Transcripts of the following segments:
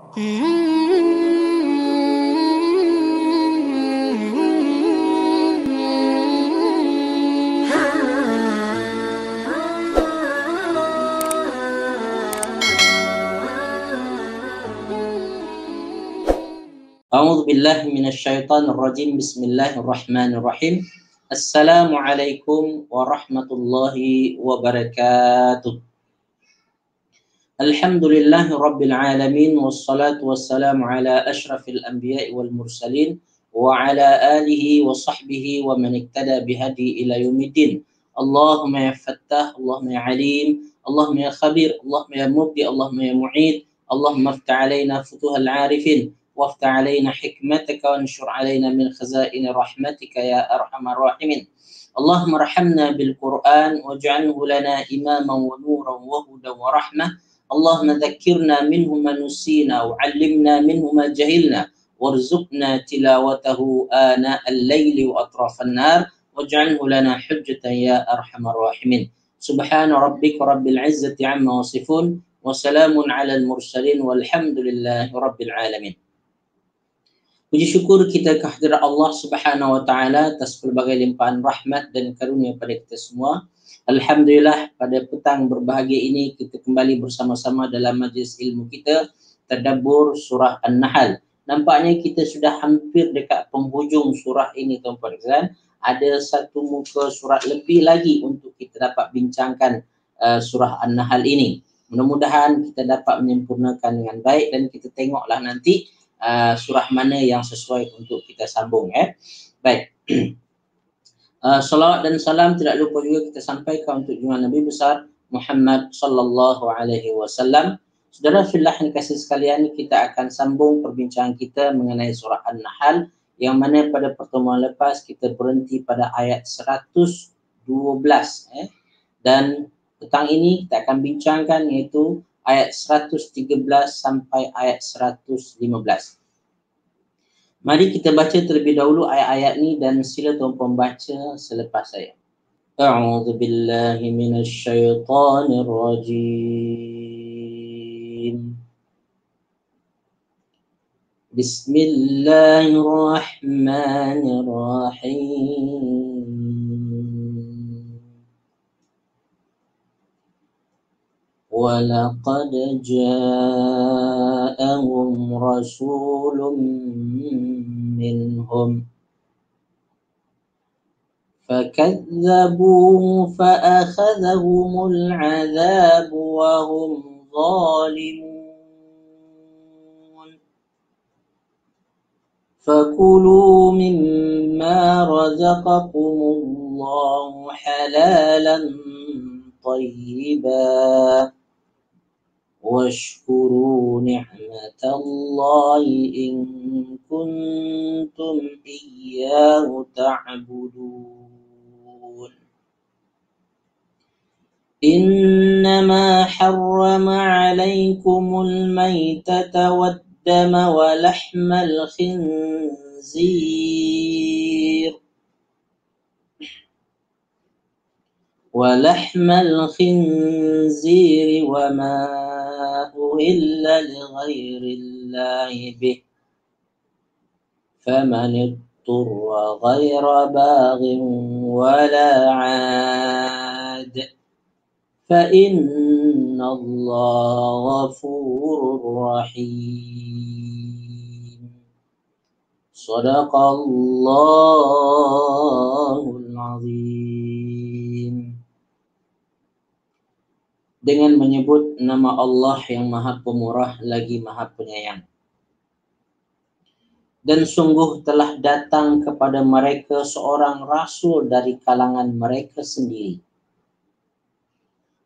A'udzu billahi minasyaitonir rajim. Bismillahirrahmanirrahim. Assalamualaikum warahmatullahi wabarakatuh. Alhamdulillahi rabbil alamin wassalatu wassalamu ala asyrafil anbiya'i wal mursalin wa ala alihi wa sahbihi wa man iktada bihadi ila yaumiddin. Allahumma ya Fattah, Allahumma ya Alim, Allahumma ya Khabir, Allahumma ya Mubdi, Allahumma ya Mu'id, Allahumma aftah alaina futuhal arifin وافتح علينا حكمتك وانشر علينا من خزائن رحمتك يا أرحم الراحمين. اللهم ارحمنا بالقرآن واجعله لنا إماما ونورا وهدى ورحمة. اللهم ذكرنا منه ما نسينا وعلمنا منه ما جهلنا وارزقنا تلاوته آناء الليل وأطراف النهار واجعله لنا حجة يا أرحم الراحمين. سبحان ربك رب العزة عما يصفون وسلام على المرسلين والحمد لله رب العالمين. Puji syukur kita kehadirat Allah Subhanahu wa taala atas pelbagai limpahan rahmat dan karunia pada kita semua. Alhamdulillah, pada petang berbahagia ini kita kembali bersama-sama dalam majlis ilmu kita tadabbur surah An-Nahl. Nampaknya kita sudah hampir dekat penghujung surah ini, tuan-tuan dan puan. Ada satu muka surat lebih lagi untuk kita dapat bincangkan surah An-Nahl ini. Mudah-mudahan kita dapat menyempurnakan dengan baik dan kita tengoklah nanti surah mana yang sesuai untuk kita sambung. Baik. Salawat dan salam tidak lupa juga kita sampaikan untuk junjungan Nabi besar Muhammad sallallahu alaihi wasallam. Saudara fillah yang kasih sekalian, kita akan sambung perbincangan kita mengenai surah An-Nahl yang mana pada pertemuan lepas kita berhenti pada ayat 112 dan petang ini kita akan bincangkan iaitu ayat 113 sampai ayat 115. Mari kita baca terlebih dahulu ayat-ayat ni dan sila tuan-puan baca selepas saya. A'udzu billahi minasyaitonir rajim. Bismillahirrahmanirrahim. وَلَقَدْ جَاءَهُمْ رَسُولٌ مِّنْهُمْ فَكَذَّبُوهُ فَأَخَذَهُمُ الْعَذَابُ وَهُمْ ظَالِمُونَ فَكُلُوا مِمَّا رَزَقَكُمُ اللَّهُ حَلَالًا طَيِّبًا واشكروا نعمة الله إن كنتم إياه تعبدون إنما حرم عليكم الميتة والدم ولحم الخنزير وما أهل لغير الله به فمن اضطر غير باغ ولا عاد فإن الله غفور رحيم. صدق الله العظيم. Dengan menyebut nama Allah yang Maha Pemurah lagi Maha Penyayang. Dan sungguh telah datang kepada mereka seorang rasul dari kalangan mereka sendiri.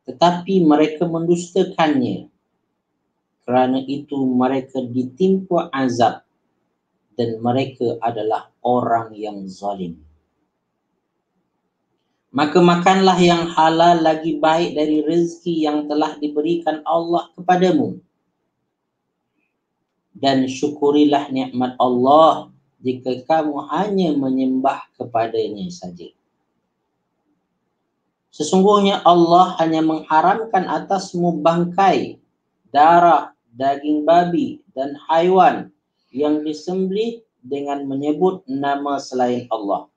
Tetapi mereka mendustakannya. Kerana itu mereka ditimpa azab dan mereka adalah orang yang zalim. Maka makanlah yang halal lagi baik dari rezeki yang telah diberikan Allah kepadamu. Dan syukurilah nikmat Allah jika kamu hanya menyembah kepadanya saja. Sesungguhnya Allah hanya mengharamkan atasmu bangkai, darah daging babi, dan haiwan yang disembelih dengan menyebut nama selain Allah.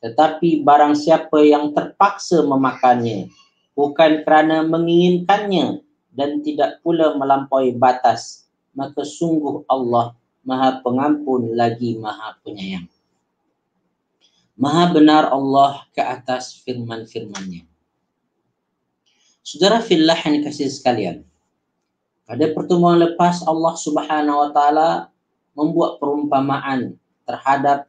Tetapi barang siapa yang terpaksa memakannya, bukan kerana menginginkannya dan tidak pula melampaui batas, maka sungguh Allah Maha Pengampun lagi Maha Penyayang. Maha benar Allah ke atas firman-firman-Nya. Saudara fillah yang dikasihi sekalian, pada pertemuan lepas Allah Subhanahu wa taala membuat perumpamaan terhadap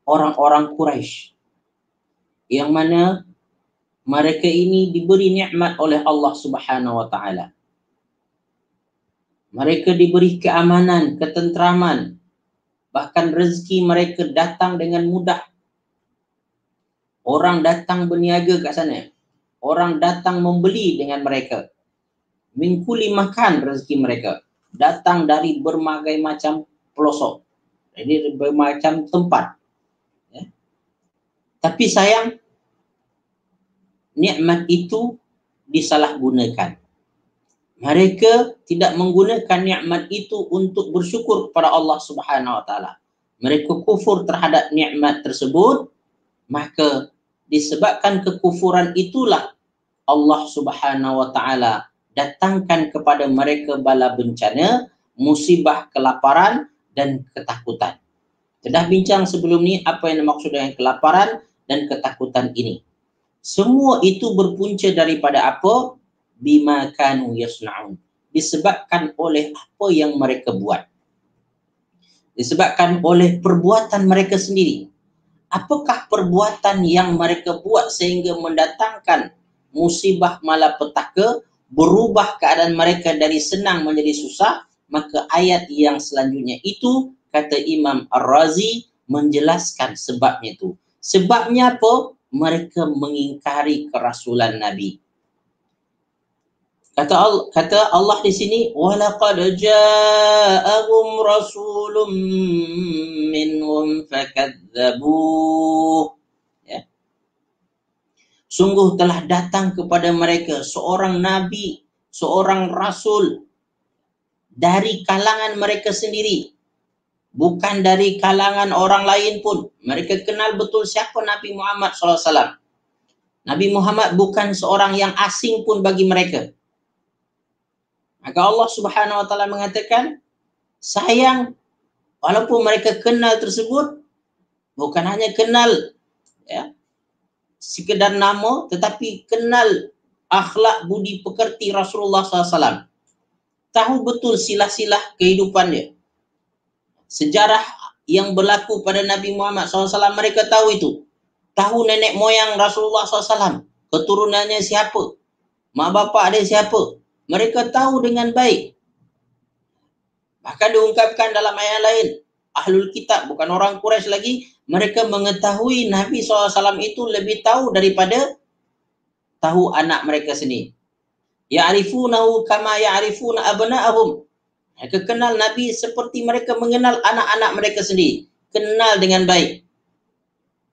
orang-orang Quraisy yang mana mereka ini diberi nikmat oleh Allah Subhanahu wa taala. Mereka diberi keamanan, ketentraman, bahkan rezeki mereka datang dengan mudah. Orang datang berniaga kat sana. Orang datang membeli dengan mereka. Min kulli makan rezeki mereka. Datang dari berbagai macam pelosok. Jadi bermacam tempat. Ya. Tapi sayang, nikmat itu disalahgunakan. Mereka tidak menggunakan nikmat itu untuk bersyukur kepada Allah Subhanahu wa taala. Mereka kufur terhadap nikmat tersebut, maka disebabkan kekufuran itulah Allah Subhanahu wa taala datangkan kepada mereka bala bencana, musibah, kelaparan dan ketakutan. Sudah bincang sebelum ni apa yang dimaksud dengan kelaparan dan ketakutan ini. Semua itu berpunca daripada apa? Bima kanu yasna'un. Disebabkan oleh apa yang mereka buat. Disebabkan oleh perbuatan mereka sendiri. Apakah perbuatan yang mereka buat sehingga mendatangkan musibah malapetaka, berubah keadaan mereka dari senang menjadi susah? Maka ayat yang selanjutnya itu, kata Imam Ar-Razi, menjelaskan sebabnya itu. Sebabnya apa? Mereka mengingkari kerasulan Nabi. Kata Allah di sini, walaqad ja'ahum rasulun minhum fakadzabuh. Ya. Sungguh telah datang kepada mereka seorang nabi, seorang rasul dari kalangan mereka sendiri, bukan dari kalangan orang lain pun. Mereka kenal betul siapa Nabi Muhammad SAW. Nabi Muhammad bukan seorang yang asing pun bagi mereka. Maka Allah Subhanahu wa taala mengatakan, sayang, walaupun mereka kenal tersebut, bukan hanya kenal ya, sekedar nama, tetapi kenal akhlak budi pekerti Rasulullah SAW. Tahu betul silah-silah kehidupan dia. Sejarah yang berlaku pada Nabi Muhammad SAW, mereka tahu itu. Tahu nenek moyang Rasulullah SAW, keturunannya siapa, mak bapak dia siapa. Mereka tahu dengan baik. Bahkan diungkapkan dalam ayat lain, Ahlul Kitab, bukan orang Quraisy lagi, mereka mengetahui Nabi SAW itu lebih tahu daripada tahu anak mereka sendiri. Ya'rifunahu kama ya'rifuna abna'ahum. Mereka kenal Nabi seperti mereka mengenal anak-anak mereka sendiri. Kenal dengan baik.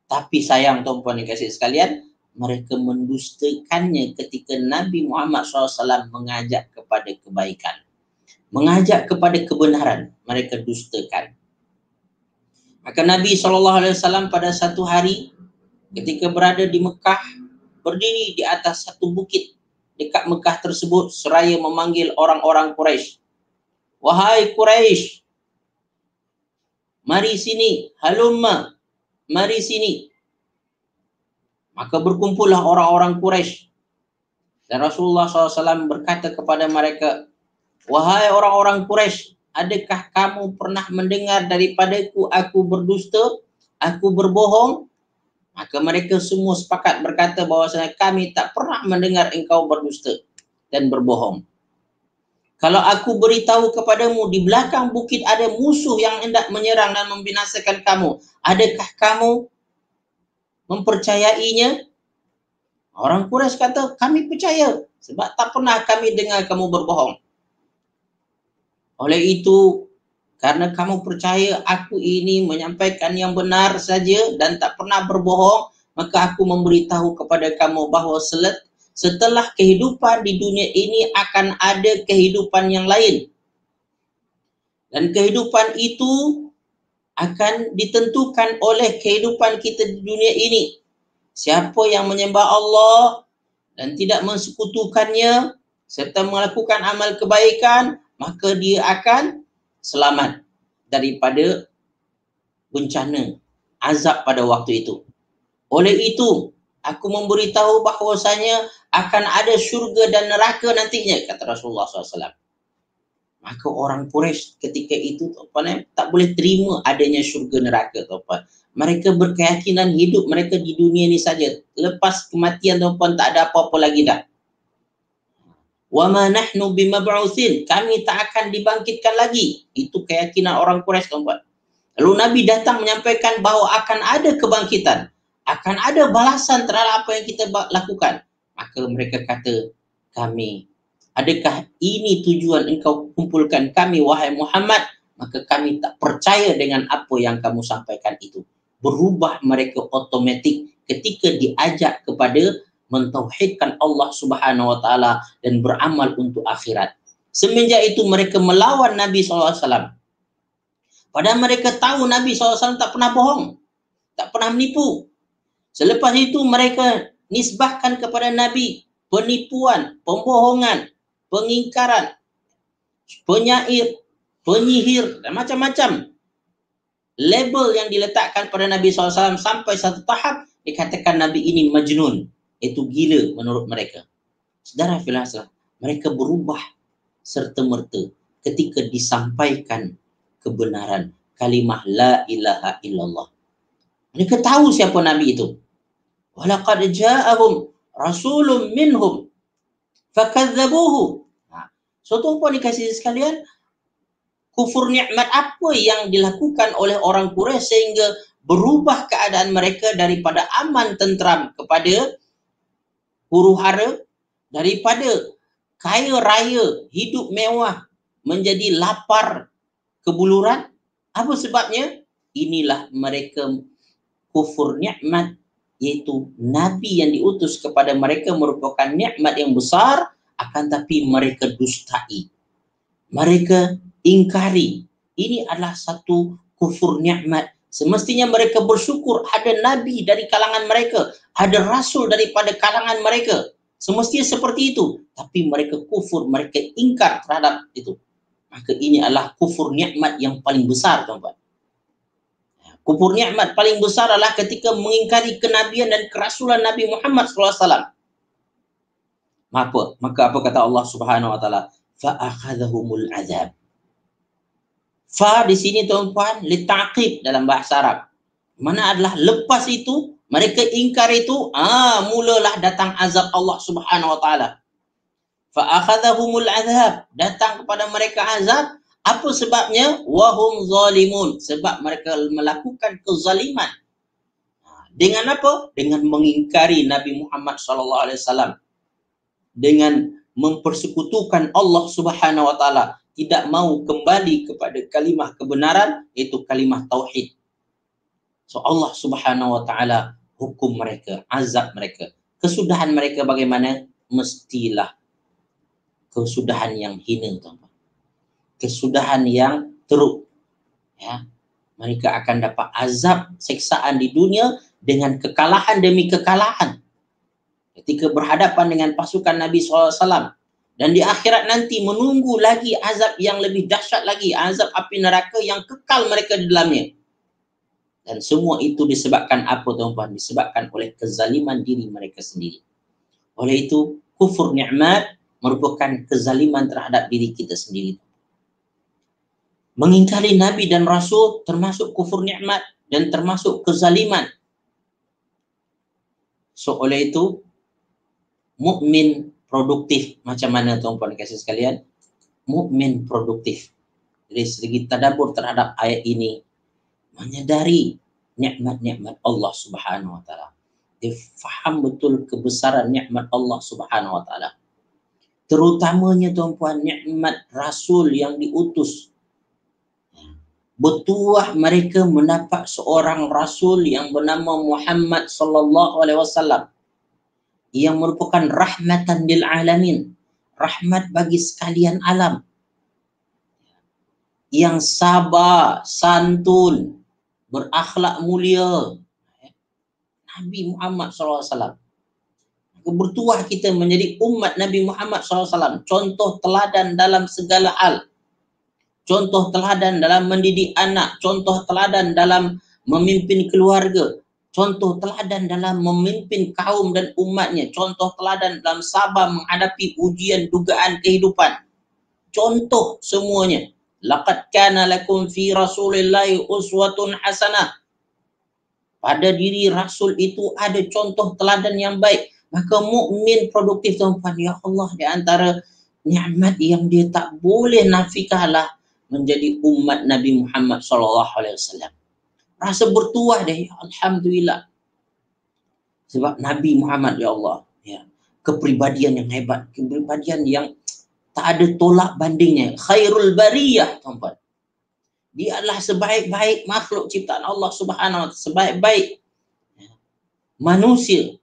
Tapi sayang tuan-puan dan kasih sekalian, mereka mendustakannya ketika Nabi Muhammad SAW mengajak kepada kebaikan. Mengajak kepada kebenaran, mereka dustakan. Maka Nabi SAW pada satu hari ketika berada di Mekah, berdiri di atas satu bukit dekat Mekah tersebut seraya memanggil orang-orang Quraisy. Wahai Quraisy, mari sini, halumma, mari sini. Maka berkumpullah orang-orang Quraisy. Dan Rasulullah SAW berkata kepada mereka, wahai orang-orang Quraisy, adakah kamu pernah mendengar daripadaku aku berdusta, aku berbohong? Maka mereka semua sepakat berkata bahawasanya kami tak pernah mendengar engkau berdusta dan berbohong. Kalau aku beritahu kepadamu di belakang bukit ada musuh yang hendak menyerang dan membinasakan kamu, adakah kamu mempercayainya? Orang Quraisy kata, kami percaya sebab tak pernah kami dengar kamu berbohong. Oleh itu, karena kamu percaya aku ini menyampaikan yang benar saja dan tak pernah berbohong, maka aku memberitahu kepada kamu bahawa setelah kehidupan di dunia ini akan ada kehidupan yang lain. Dan kehidupan itu akan ditentukan oleh kehidupan kita di dunia ini. Siapa yang menyembah Allah dan tidak mensekutukannya serta melakukan amal kebaikan, maka dia akan selamat daripada bencana azab pada waktu itu. Oleh itu, aku memberitahu bahwasanya akan ada syurga dan neraka nantinya, kata Rasulullah SAW. Maka orang Quraisy ketika itu tak boleh terima adanya syurga neraka. Mereka berkeyakinan hidup mereka di dunia ini saja. Lepas kematian tak ada apa-apa lagi dah. Wa ma nahnu bimab'utsin, kami tak akan dibangkitkan lagi. Itu keyakinan orang Quraisy, tuan-tuan. Lalu Nabi datang menyampaikan bahawa akan ada kebangkitan, akan ada balasan terhadap apa yang kita lakukan. Maka mereka kata, kami, adakah ini tujuan engkau kumpulkan kami, wahai Muhammad? Maka kami tak percaya dengan apa yang kamu sampaikan itu. Berubah mereka otomatik ketika diajak kepada mentauhidkan Allah Subhanahu wa taala dan beramal untuk akhirat. Semenjak itu mereka melawan Nabi SAW. Padahal mereka tahu Nabi SAW tak pernah bohong, tak pernah menipu. Selepas itu mereka nisbahkan kepada Nabi penipuan, pembohongan, pengingkaran, penyair, penyihir, dan macam-macam label yang diletakkan pada Nabi SAW sampai satu tahap dikatakan Nabi ini majnun, itu gila menurut mereka. Saudara filsafat, mereka berubah serta-merta ketika disampaikan kebenaran kalimah la ilaha illallah. Mereka tahu siapa Nabi itu. Walaqad ja'ahum rasulun minhum fakadzabuhu. Suatu pun dikasih sekalian, kufur nikmat apa yang dilakukan oleh orang Quraisy sehingga berubah keadaan mereka daripada aman tentram kepada huru-hara, daripada kaya raya, hidup mewah menjadi lapar kebuluran. Apa sebabnya? Inilah mereka kufur nikmat, iaitu Nabi yang diutus kepada mereka merupakan nikmat yang besar, akan tapi mereka dustai, mereka ingkari. Ini adalah satu kufur nikmat. Semestinya mereka bersyukur ada Nabi dari kalangan mereka, ada Rasul daripada kalangan mereka. Semestinya seperti itu. Tapi mereka kufur, mereka ingkar terhadap itu. Maka ini adalah kufur nikmat yang paling besar, tuan-tuan. Kufur nikmat paling besar adalah ketika mengingkari kenabian dan kerasulan Nabi Muhammad SAW. Maka apa kata Allah Subhanahu wa taala? Fa akhadhahumul azab. Fa di sini, tuan-tuan, litaqib dalam bahasa Arab. Mana adalah lepas itu mereka ingkar itu, mulalah datang azab Allah Subhanahu wa taala. Fa akhadhahumul azab, datang kepada mereka azab. Apa sebabnya? Wahum zalimun, sebab mereka melakukan kezaliman. Dengan apa? Dengan mengingkari Nabi Muhammad SAW, dengan mempersekutukan Allah Subhanahu wa taala, tidak mau kembali kepada kalimah kebenaran, iaitu kalimah tauhid. So Allah Subhanahu wa taala hukum mereka, azab mereka. Kesudahan mereka bagaimana? Mestilah kesudahan yang hina, tuan-tuan. Kesudahan yang teruk. Ya. Mereka akan dapat azab, siksaan di dunia dengan kekalahan demi kekalahan. Ketika berhadapan dengan pasukan Nabi SAW. Dan di akhirat nanti menunggu lagi azab yang lebih dahsyat lagi. Azab api neraka yang kekal mereka di dalamnya. Dan semua itu disebabkan apa, tuan-tuan? Disebabkan oleh kezaliman diri mereka sendiri. Oleh itu, kufur nikmat merupakan kezaliman terhadap diri kita sendiri. Mengingkari Nabi dan Rasul termasuk kufur nikmat dan termasuk kezaliman. So oleh itu, mukmin produktif macam mana, tuan-tuan kasih sekalian? Mukmin produktif. Dari segi tadabbur terhadap ayat ini, menyadari nikmat-nikmat Allah Subhanahu wa taala. Dia faham betul kebesaran nikmat Allah Subhanahu wa taala. Terutamanya, tuan-tuan, nikmat Rasul yang diutus. Bertuah mereka mendapat seorang Rasul yang bernama Muhammad sallallahu alaihi wasallam. yang merupakan rahmatan lil alamin, rahmat bagi sekalian alam, yang sabar, santun, berakhlak mulia, Nabi Muhammad SAW. Bertuah kita menjadi umat Nabi Muhammad SAW, contoh teladan dalam segala hal, contoh teladan dalam mendidik anak, contoh teladan dalam memimpin keluarga, contoh teladan dalam memimpin kaum dan umatnya, contoh teladan dalam sabar menghadapi ujian dugaan kehidupan, contoh semuanya. Laqad kana lakum fi Rasulillahi uswatun hasanah. Pada diri Rasul itu ada contoh teladan yang baik. Maka mukmin produktif, tuan-tuan, ya Allah, di antara nikmat yang dia tak boleh nafikanlah menjadi umat Nabi Muhammad SAW. Rasa bertuah deh, alhamdulillah. Sebab Nabi Muhammad, ya Allah, ya, kepribadian yang hebat, kepribadian yang tak ada tolak bandingnya. Khairul bariyah, tuan-tuan. Dia adalah sebaik-baik makhluk ciptaan Allah Subhanahu wa taala, sebaik-baik manusia.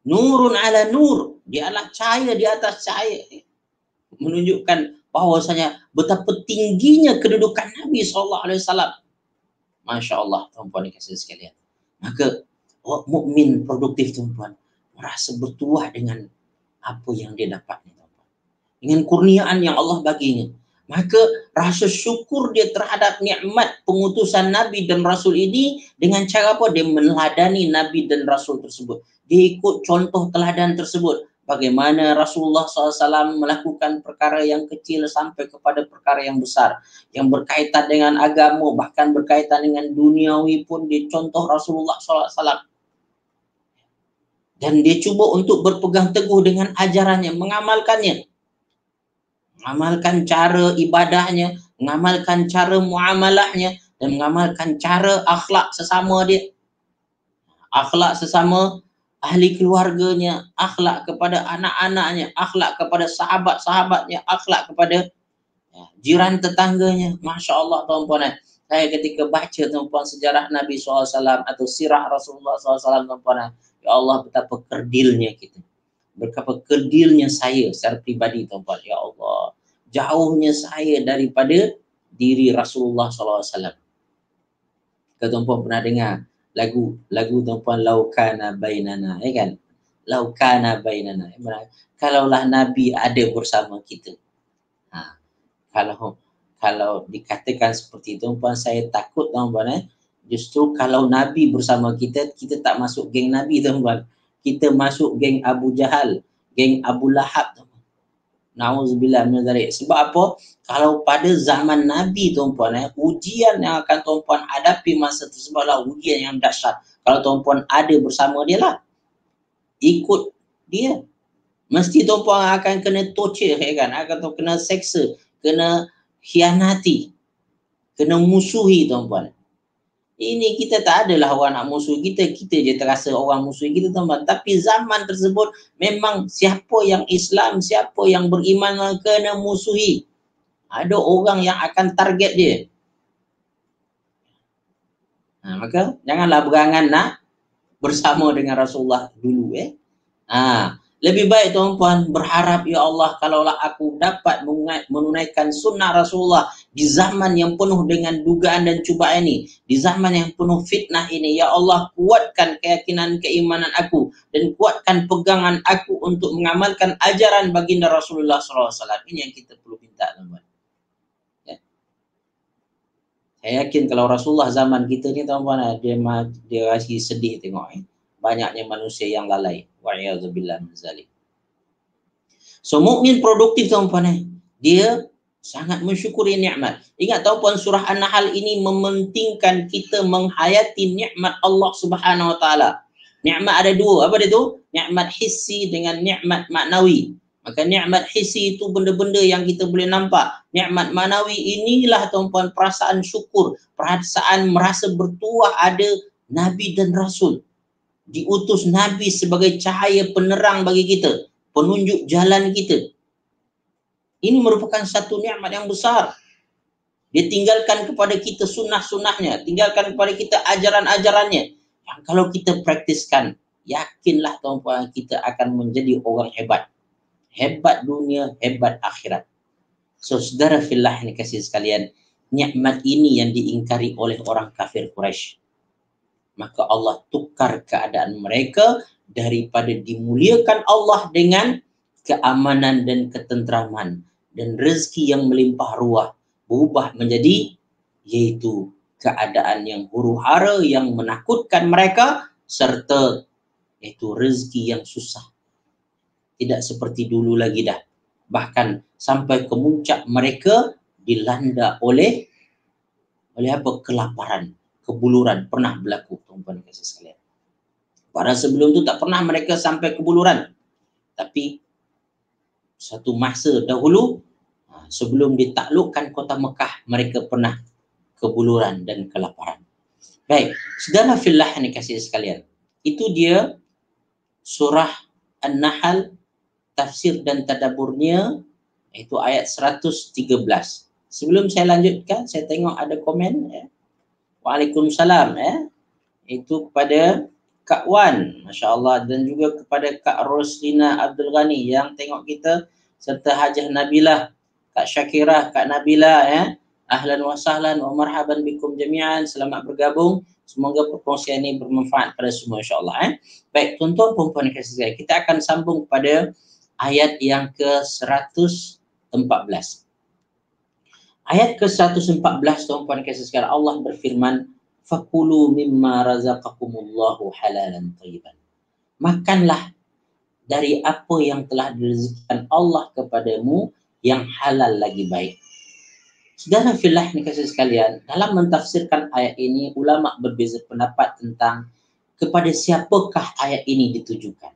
Nurun ala nur, dia adalah cahaya di atas cahaya. Menunjukkan bahwasanya betapa tingginya kedudukan Nabi SAW. Masya Allah, tuan-tuan dikasih sekalian. Maka mukmin produktif, tuan-tuan, merasa bertuah dengan apa yang dia dapat, dengan kurniaan yang Allah baginya. Maka rasa syukur dia terhadap nikmat pengutusan Nabi dan Rasul ini dengan cara apa? Dia meneladani Nabi dan Rasul tersebut. Dia ikut contoh teladan tersebut. Bagaimana Rasulullah SAW melakukan perkara yang kecil sampai kepada perkara yang besar. Yang berkaitan dengan agama, bahkan berkaitan dengan duniawi pun dia contoh Rasulullah SAW. Dan dia cuba untuk berpegang teguh dengan ajarannya, mengamalkannya. Mengamalkan cara ibadahnya, mengamalkan cara muamalahnya, dan mengamalkan cara akhlak sesama dia. Akhlak sesama ahli keluarganya, akhlak kepada anak-anaknya, akhlak kepada sahabat-sahabatnya, akhlak kepada jiran tetangganya. Masya Allah, tuan-tuan. Saya ketika baca, tuan-tuan, sejarah Nabi SAW atau sirah Rasulullah SAW, tuan-tuan, ya Allah, betapa kerdilnya kita. Betapa kerdilnya saya secara pribadi, tuan-tuan. Ya Allah, jauhnya saya daripada diri Rasulullah SAW. Kalau tuan-puan pernah dengar lagu tuan-puan, Laukana Bainana, ya kan? Laukana Bainana. Kalaulah Nabi ada bersama kita. Kalau dikatakan seperti itu, tuan-puan, saya takut, tuan-puan, justru kalau Nabi bersama kita, kita tak masuk geng Nabi, tuan-puan. Kita masuk geng Abu Jahal, geng Abu Lahab. Nauzubillah min dzalik. Sebab apa? Kalau pada zaman Nabi, tuan-puan, ujian yang akan tuan-puan hadapi masa tersebutlah ujian yang dahsyat. Kalau tuan-puan ada bersama dia lah, ikut dia, mesti tuan-puan akan kena torture, ya kan? Akan kena seksa, kena khianati, kena musuhi, tuan-puan. Ini kita tak adalah orang nak musuh kita, kita je terasa orang musuh kita, teman. Tapi zaman tersebut memang siapa yang Islam, siapa yang beriman kena musuhi. Ada orang yang akan target dia. Maka janganlah berangan nak bersama dengan Rasulullah dulu. Lebih baik, tuan-puan, berharap, ya Allah, kalaulah aku dapat menunaikan sunnah Rasulullah di zaman yang penuh dengan dugaan dan cubaan ini, di zaman yang penuh fitnah ini, ya Allah, kuatkan keyakinan keimanan aku dan kuatkan pegangan aku untuk mengamalkan ajaran baginda Rasulullah SAW. Ini yang kita perlu minta, tuan-puan. Ya. Saya yakin kalau Rasulullah zaman kita ni, tuan-puan, dia masih sedih tengok. Banyaknya manusia yang lalai. Wa'iyadzubillah min zalik. So, mukmin produktif, tuan-puan, dia sangat mensyukuri nikmat. Ingat, tuan-puan, surah An-Nahl ini mementingkan kita menghayati nikmat Allah Subhanahu wa taala. Nikmat ada dua. Apa dia tu? Nikmat hissi dengan nikmat maknawi. Maka nikmat hissi itu benda-benda yang kita boleh nampak. Nikmat maknawi inilah, tuan-puan, perasaan syukur, perasaan merasa bertuah ada Nabi dan Rasul. Diutus Nabi sebagai cahaya penerang bagi kita, penunjuk jalan kita. Ini merupakan satu nikmat yang besar. Dia tinggalkan kepada kita sunnah-sunnahnya, tinggalkan kepada kita ajaran-ajarannya. Yang kalau kita praktiskan, yakinlah tuan-tuan, kita akan menjadi orang hebat. Hebat dunia, hebat akhirat. So, saudara fillah ini kasih sekalian, nikmat ini yang diingkari oleh orang kafir Quraisy. Maka Allah tukar keadaan mereka daripada dimuliakan Allah dengan keamanan dan ketentraman dan rezeki yang melimpah ruah, berubah menjadi yaitu keadaan yang huru-hara yang menakutkan mereka serta yaitu rezeki yang susah. Tidak seperti dulu lagi dah. Bahkan sampai ke puncak mereka dilanda oleh apa? Kelaparan, kebuluran pernah berlaku, tuan-tuan kasih sekalian. Pada sebelum tu tak pernah mereka sampai kebuluran. Tapi satu masa dahulu sebelum ditaklukkan kota Mekah, mereka pernah kebuluran dan kelaparan. Baik, saudara fillah yang dikasihi sekalian. Itu dia surah An-Nahl, tafsir dan tadaburnya, itu ayat 113. Sebelum saya lanjutkan, saya tengok ada komen. Waalaikumsalam. Itu kepada Kak Wan, Masya Allah, dan juga kepada Kak Roslina Abdul Ghani yang tengok kita, serta Hajah Nabilah, Kak Syakirah, Kak Nabilah. Ahlan wa sahlan wa marhaban bikum jami'an. Selamat bergabung. Semoga perkongsian ini bermanfaat pada semua, insyaAllah. Baik, tuan-tuan perempuan kasih saya, kita akan sambung pada ayat yang ke-114. Ayat ke-114, tuan-tuan kasih sekalian, Allah berfirman, fakulu mimma razaqakumullahu halalan thayyiban. Makanlah dari apa yang telah direzekikan Allah kepadamu yang halal lagi baik. Saudara fillah ni kasih sekalian, dalam mentafsirkan ayat ini, ulama berbeza pendapat tentang kepada siapakah ayat ini ditujukan.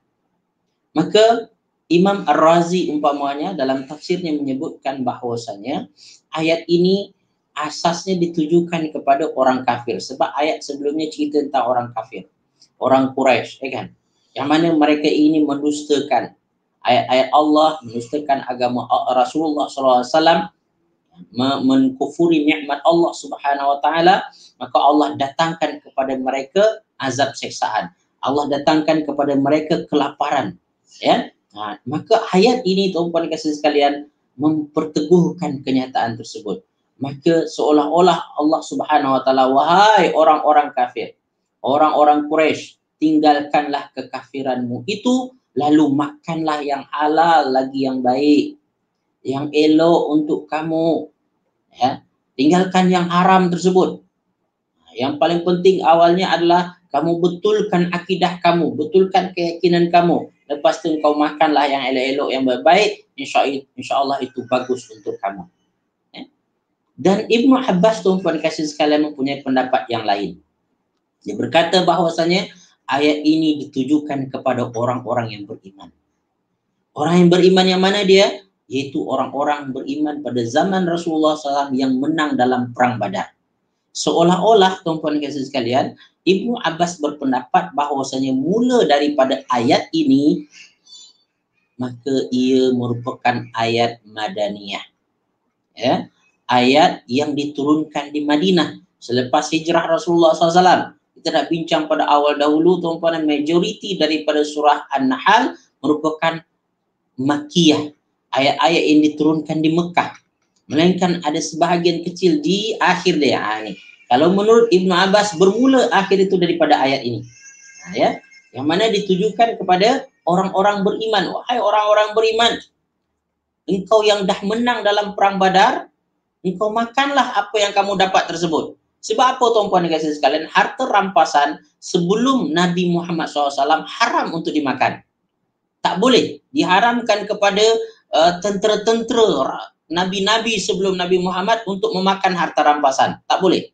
Maka Imam Ar-Razi umpamanya dalam tafsirnya menyebutkan bahwasanya ayat ini asasnya ditujukan kepada orang kafir. Sebab ayat sebelumnya cerita tentang orang kafir, orang Quraisy, kan? Yang mana mereka ini mendustakan ayat-ayat Allah, mendustakan agama Rasulullah SAW, mengkufuri nikmat Allah Subhanahu wa taala, maka Allah datangkan kepada mereka azab siksaan. Allah datangkan kepada mereka kelaparan, ya. Maka ayat ini tuan-tuan kasih sekalian memperteguhkan kenyataan tersebut. Maka seolah-olah Allah Subhanahu wa taala, wahai orang-orang kafir, orang-orang Quraisy, tinggalkanlah kekafiranmu itu, lalu makanlah yang halal lagi yang baik, yang elok untuk kamu, ya. Tinggalkan yang haram tersebut. Yang paling penting awalnya adalah kamu betulkan akidah kamu, betulkan keyakinan kamu. Lepas tu kau makanlah yang elok-elok, yang baik, insya-Allah itu bagus untuk kamu. Ya. Dan Ibnu Abbas tuan-tuan kasih sekalian mempunyai pendapat yang lain. Dia berkata bahwasanya ayat ini ditujukan kepada orang-orang yang beriman. Orang yang beriman yang mana dia? Yaitu orang-orang beriman pada zaman Rasulullah SAW yang menang dalam perang Badar. Seolah-olah tuan-tuan kasih sekalian, Ibnu Abbas berpendapat bahwasanya mula daripada ayat ini, maka ia merupakan ayat Madaniyah, ya, ayat yang diturunkan di Madinah selepas hijrah Rasulullah SAW. Kita nak bincang pada awal dahulu, tuan-tuan, majoriti daripada surah An-Nahl merupakan Makkiyah, ayat-ayat yang diturunkan di Mekah, melainkan ada sebahagian kecil di akhir dia. Ni kalau menurut Ibnu Abbas, bermula akhir itu daripada ayat ini, ya, yang mana ditujukan kepada orang-orang beriman. Wahai orang-orang beriman, engkau yang dah menang dalam perang Badar, engkau makanlah apa yang kamu dapat tersebut. Sebab apa tuan-puan dan kasih sekalian? Harta rampasan sebelum Nabi Muhammad SAW haram untuk dimakan. Tak boleh. Diharamkan kepada tentera-tentera, nabi-nabi sebelum Nabi Muhammad untuk memakan harta rampasan. Tak boleh.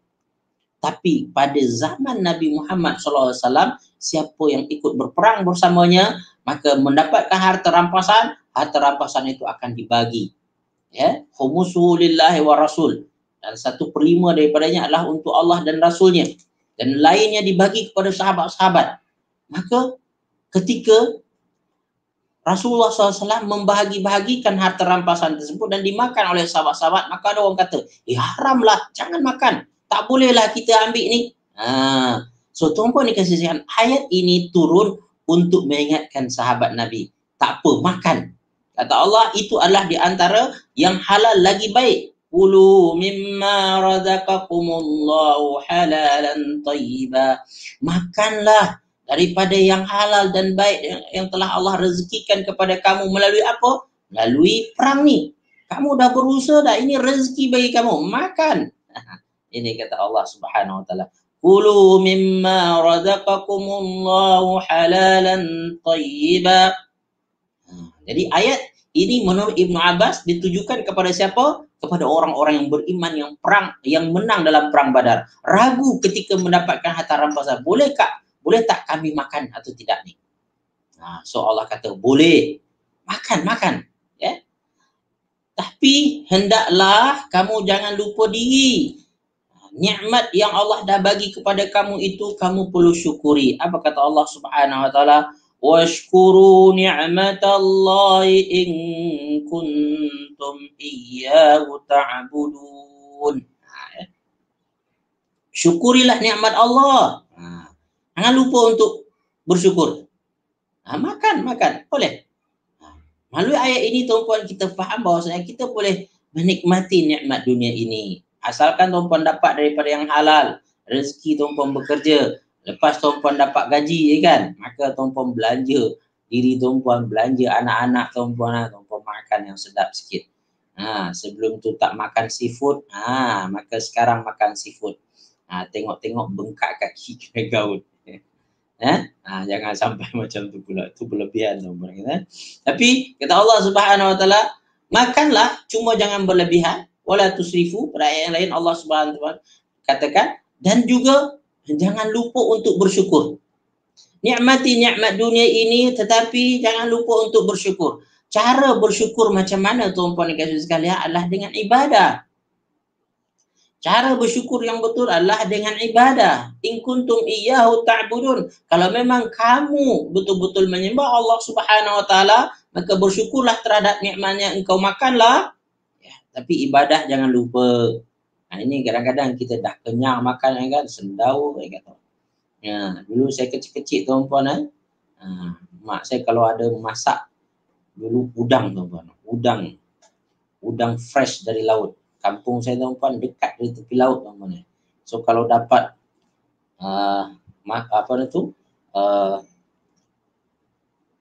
Tapi pada zaman Nabi Muhammad SAW, siapa yang ikut berperang bersamanya, maka mendapatkan harta rampasan itu akan dibagi. Ya, khumusuhu lillahi wa rasul. Dan 1/5 daripadanya adalah untuk Allah dan Rasulnya. Dan lainnya dibagi kepada sahabat-sahabat. Maka ketika Rasulullah SAW membahagi-bahagikan harta rampasan tersebut dan dimakan oleh sahabat-sahabat, maka ada orang kata, haramlah, jangan makan. Tak bolehlah kita ambil ni. So tuan-tuan dikasih ayat ini turun untuk mengingatkan sahabat Nabi. Tak apa, makan. Kata Allah, itu adalah di antara yang halal lagi baik. Kulu mimma razaqakumullahu halalan tayyiba. Makanlah daripada yang halal dan baik yang telah Allah rezekikan kepada kamu melalui apa? Melalui perang ni. Kamu dah berusaha dah, ini rezeki bagi kamu, makan. Ini kata Allah Subhanahu wa taala. Kulu mimma razaqakumullahu halalan tayyiba. Jadi ayat ini menurut Ibnu Abbas ditujukan kepada siapa? Kepada orang-orang yang beriman yang perang, yang menang dalam perang Badar. Ragu ketika mendapatkan harta rampasan. Boleh tak kami makan atau tidak ni? So Allah kata boleh. Makan. Ya. Tapi hendaklah kamu jangan lupa diri. Nikmat yang Allah dah bagi kepada kamu itu kamu perlu syukuri. Apa kata Allah Subhanahu wa taala? Washkuru ni'matallahi in kuntum iyyahu ta'budun. Syukurilah nikmat Allah. Jangan lupa untuk bersyukur. Makan. Boleh. Melalui ayat ini tuan-puan kita faham bahawasanya kita boleh menikmati nikmat dunia ini. Asalkan tuan-puan dapat daripada yang halal. Rezeki tuan-puan bekerja. Lepas tuan-puan dapat gaji, kan? Maka tuan-puan belanja diri tuan-puan, belanja anak-anak tuan-puan makan yang sedap sikit. Sebelum tu tak makan seafood, maka sekarang makan seafood. Tengok-tengok bengkak kaki kena gaun. Jangan sampai macam tu pula. Itu berlebihan tuan-puan. Tapi kata Allah Subhanahu wa taala, makanlah, cuma jangan berlebihan. Wala tusrifu. Pada ayat yang lain Allah Subhanahu wa taala katakan, dan juga jangan lupa untuk bersyukur. Nikmati nikmat dunia ini, tetapi jangan lupa untuk bersyukur. Cara bersyukur macam mana tuan-puan dan kasih sekalian adalah dengan ibadah. Cara bersyukur yang betul adalah dengan ibadah. In kuntum iyyahu ta'budun. Kalau memang kamu betul-betul menyembah Allah Subhanahu wa taala, maka bersyukurlah terhadap nikmatnya engkau makanlah. Ya, tapi ibadah jangan lupa. Ini kadang-kadang kita dah kenyang makan kan, sendau kata. Dulu saya kecil-kecil tuan-puan, mak saya kalau ada masak dulu udang tuan-puan. Udang fresh dari laut. Kampung saya tuan-puan dekat dari tepi laut tuan-puan. So kalau dapat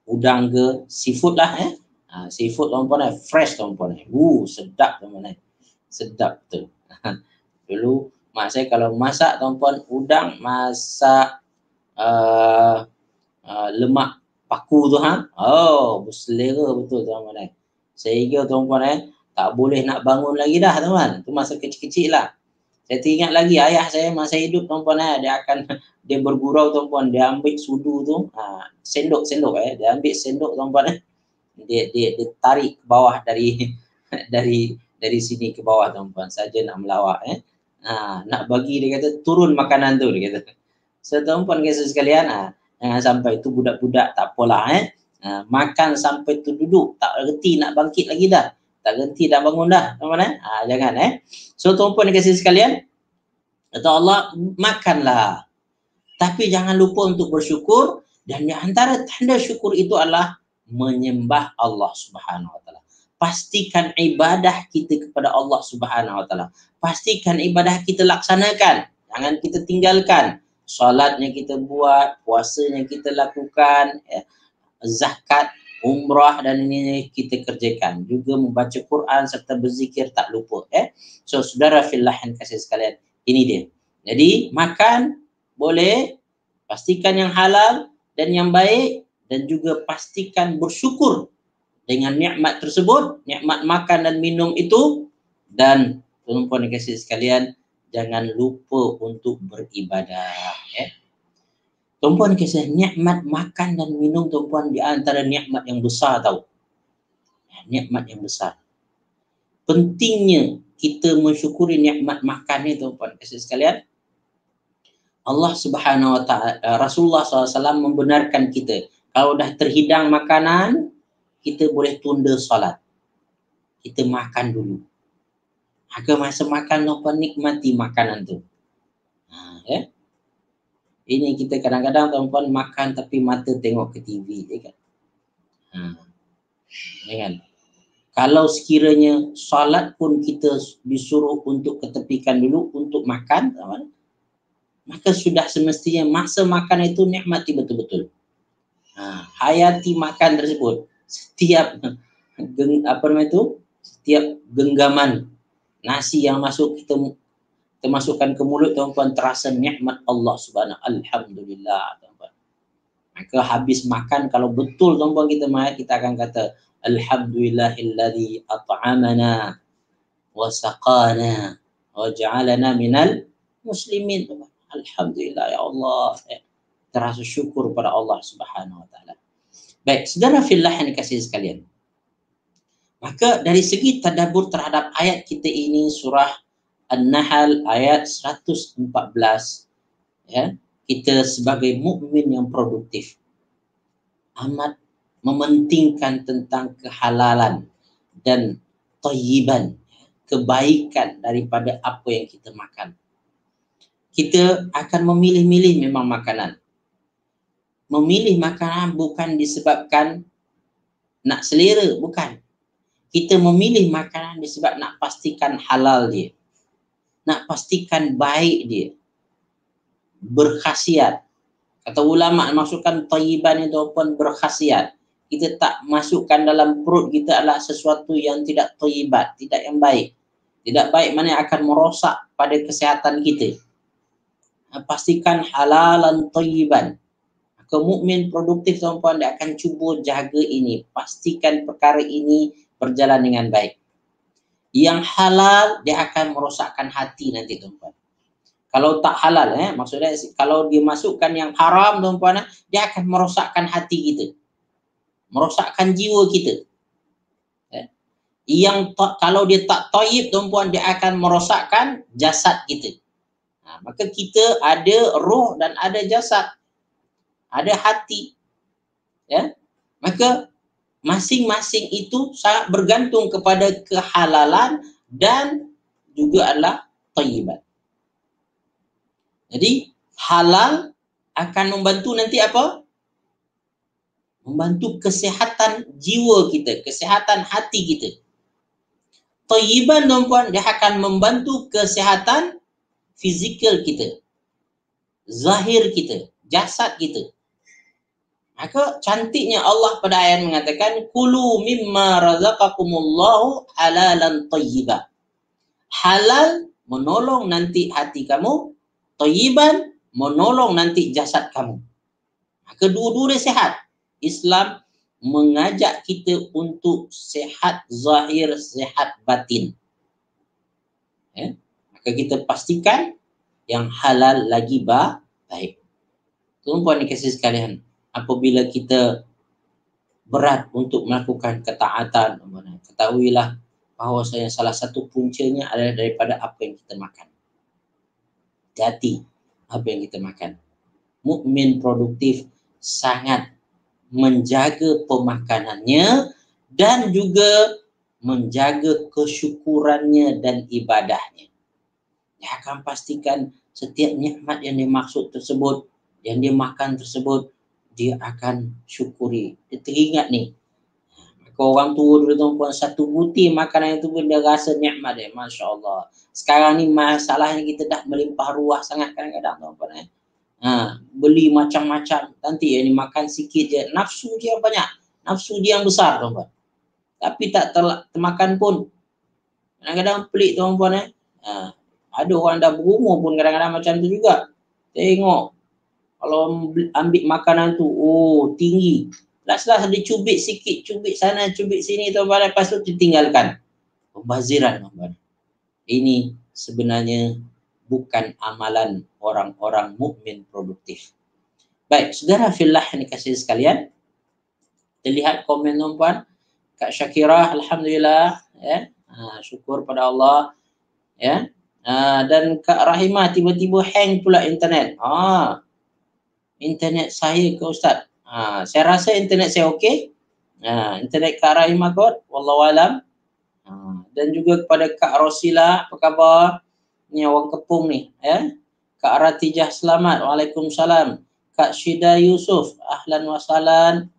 udang ke seafood lah seafood tuan-puan fresh tuan-puan. Sedap tuan-puan. Sedap betul. Dulu mak saya kalau masak tuan-puan udang, masak lemak paku tu berselera betul tuan-puan. Sehingga tuan-puan tak boleh nak bangun lagi dah tuan-puan. Tu masa kecil-kecil lah. Saya teringat lagi ayah saya masa hidup tuan-puan dia bergurau tuan-puan, dia ambil sudu tu, sendok dia ambil sendok tuan-puan dia tarik ke bawah dari dari sini ke bawah tuan-puan saja nak melawak nak bagi dia kata turun makanan tu dia kata. So tuan-puan guys sekalian, jangan sampai tu budak-budak tak apalah makan sampai tu duduk tak reti nak bangkit lagi dah. Tak reti dah bangun dah tuan-puan jangan So tuan-puan kasih sekalian, kata Allah makanlah. Tapi jangan lupa untuk bersyukur, dan di antara tanda syukur itu adalah menyembah Allah Subhanahu wa taala. Pastikan ibadah kita kepada Allah Subhanahu wa taala. Pastikan ibadah kita laksanakan, jangan kita tinggalkan. Solatnya kita buat, puasanya kita lakukan, zakat, umrah dan ini kita kerjakan. Juga membaca Quran serta berzikir tak lupa. So saudara fillah yang kasih sekalian, ini dia. Jadi makan boleh, pastikan yang halal dan yang baik, dan juga pastikan bersyukur dengan nikmat tersebut, nikmat makan dan minum itu. Dan tuan-tuan kasih sekalian, jangan lupa untuk beribadah. Tuan-puan kisah nikmat makan dan minum tuan-puan di antara nikmat yang besar tahu. Nikmat yang besar. Pentingnya kita mensyukuri nikmat makan ni tuan-puan kisah sekalian. Allah Subhanahu wa taala, Rasulullah SAW membenarkan kita. Kalau dah terhidang makanan, kita boleh tunda solat. Kita makan dulu. Maka masa makan tuan-puan nikmati makanan tu. Ini kita kadang-kadang tuan-tuan makan tapi mata tengok ke TV, ya kan? Ya kan? Kalau sekiranya solat pun kita disuruh untuk ketepikan dulu untuk makan, maka sudah semestinya masa makan itu nikmati betul-betul. Hayati makan tersebut. Setiap setiap genggaman nasi yang masuk kita masukkan ke mulut, tuan-tuan, terasa nikmat Allah Subhanahu. Alhamdulillah, tuan-tuan. Maka habis makan, kalau betul tuan-tuan kita akan kata alhamdulillahilladzi at'amana wa saqana wa ja'alana minal muslimin. Alhamdulillah ya Allah. Terasa syukur pada Allah Subhanahu wa taala. Baik, saudara fillah yang dikasihi sekalian. Maka dari segi tadabbur terhadap ayat kita ini, surah An-Nahl ayat 114, ya, kita sebagai mukmin yang produktif amat mementingkan tentang kehalalan dan thayyiban, kebaikan daripada apa yang kita makan. Kita akan memilih-milih memang makanan. Memilih makanan bukan disebabkan nak selera, bukan. Kita memilih makanan disebab nak pastikan halal dia. Nak pastikan baik dia. Berkhasiat. Kata ulama masukkan thayyiban itu pun berkhasiat. Kita tak masukkan dalam perut kita adalah sesuatu yang tidak thayyibat, tidak yang baik. Tidak baik mana akan merosak pada kesihatan kita. Pastikan halalan thayyiban. Maka mukmin produktif, tuan-tuan, dia akan cuba jaga ini. Pastikan perkara ini berjalan dengan baik. Yang halal dia akan merosakkan hati nanti, tuan-tuan. Kalau tak halal, maksudnya kalau dia masukkan yang haram, tuan-tuan, dia akan merosakkan hati kita. Merosakkan jiwa kita. Kalau dia tak thayyib, tuan-tuan, dia akan merosakkan jasad kita. Maka kita ada roh dan ada jasad. Ada hati. Ya. Maka masing-masing itu sangat bergantung kepada kehalalan dan juga adalah thayyiban. Jadi halal akan membantu nanti apa? Membantu kesehatan jiwa kita, kesehatan hati kita. Thayyiban, tuan-tuan, dia akan membantu kesehatan fizikal kita, zahir kita, jasad kita. Maka cantiknya Allah pada ayat mengatakan kulu mimma razaqakumullahu halalan thayyiba. Halal menolong nanti hati kamu, thayyiban menolong nanti jasad kamu. Maka dua-dua sehat. Islam mengajak kita untuk sehat zahir, sehat batin. Maka kita pastikan yang halal lagi baik. Tuan-tuan dikasihi sekalian, apabila kita berat untuk melakukan ketaatan, ketahuilah bahawasanya salah satu puncanya adalah daripada apa yang kita makan. Hati apa yang kita makan. Mukmin produktif sangat menjaga pemakanannya dan juga menjaga kesyukurannya dan ibadahnya. Dia akan pastikan setiap nikmat yang dimaksud tersebut, yang dia makan tersebut, dia akan syukuri. Dia teringat ni. Maka orang tua dulu, tuan-puan, satu butir makanan itu pun dia rasa nikmat dia. Masya Allah. Sekarang ni masalahnya kita dah melimpah ruah sangat kadang-kadang, tuan-puan. Beli macam-macam. Nanti yang dimakan sikit je. Nafsu dia banyak. Nafsu dia yang besar, tuan-puan. Tapi tak termakan pun. Kadang-kadang pelik, tuan-puan. Ada orang dah berumur pun kadang-kadang macam tu juga. Tengok. Kalau ambil makanan tu, tinggi. Last-last dia cubit sikit, cubit sana, cubit sini, tuan-puan. Lepas tu ditinggalkan. Pembaziran, tuan-puan. Ini sebenarnya bukan amalan orang-orang mukmin produktif. Baik, saudara fillah yang dikasihi sekalian. Kita lihat komen, tuan-puan. Kak Syakirah, alhamdulillah, ya. Syukur pada Allah, ya. Dan Kak Rahimah tiba-tiba hang pula internet. Internet saya ke Ustaz? Saya rasa internet saya okey. Internet Kak Rahimah kot, wallahualam. Dan juga kepada Kak Rosila, apa khabar? Ni orang Kepung ni, ya. Kak Ratijah selamat. Waalaikumsalam. Kak Syida Yusuf, ahlan wa sahlan.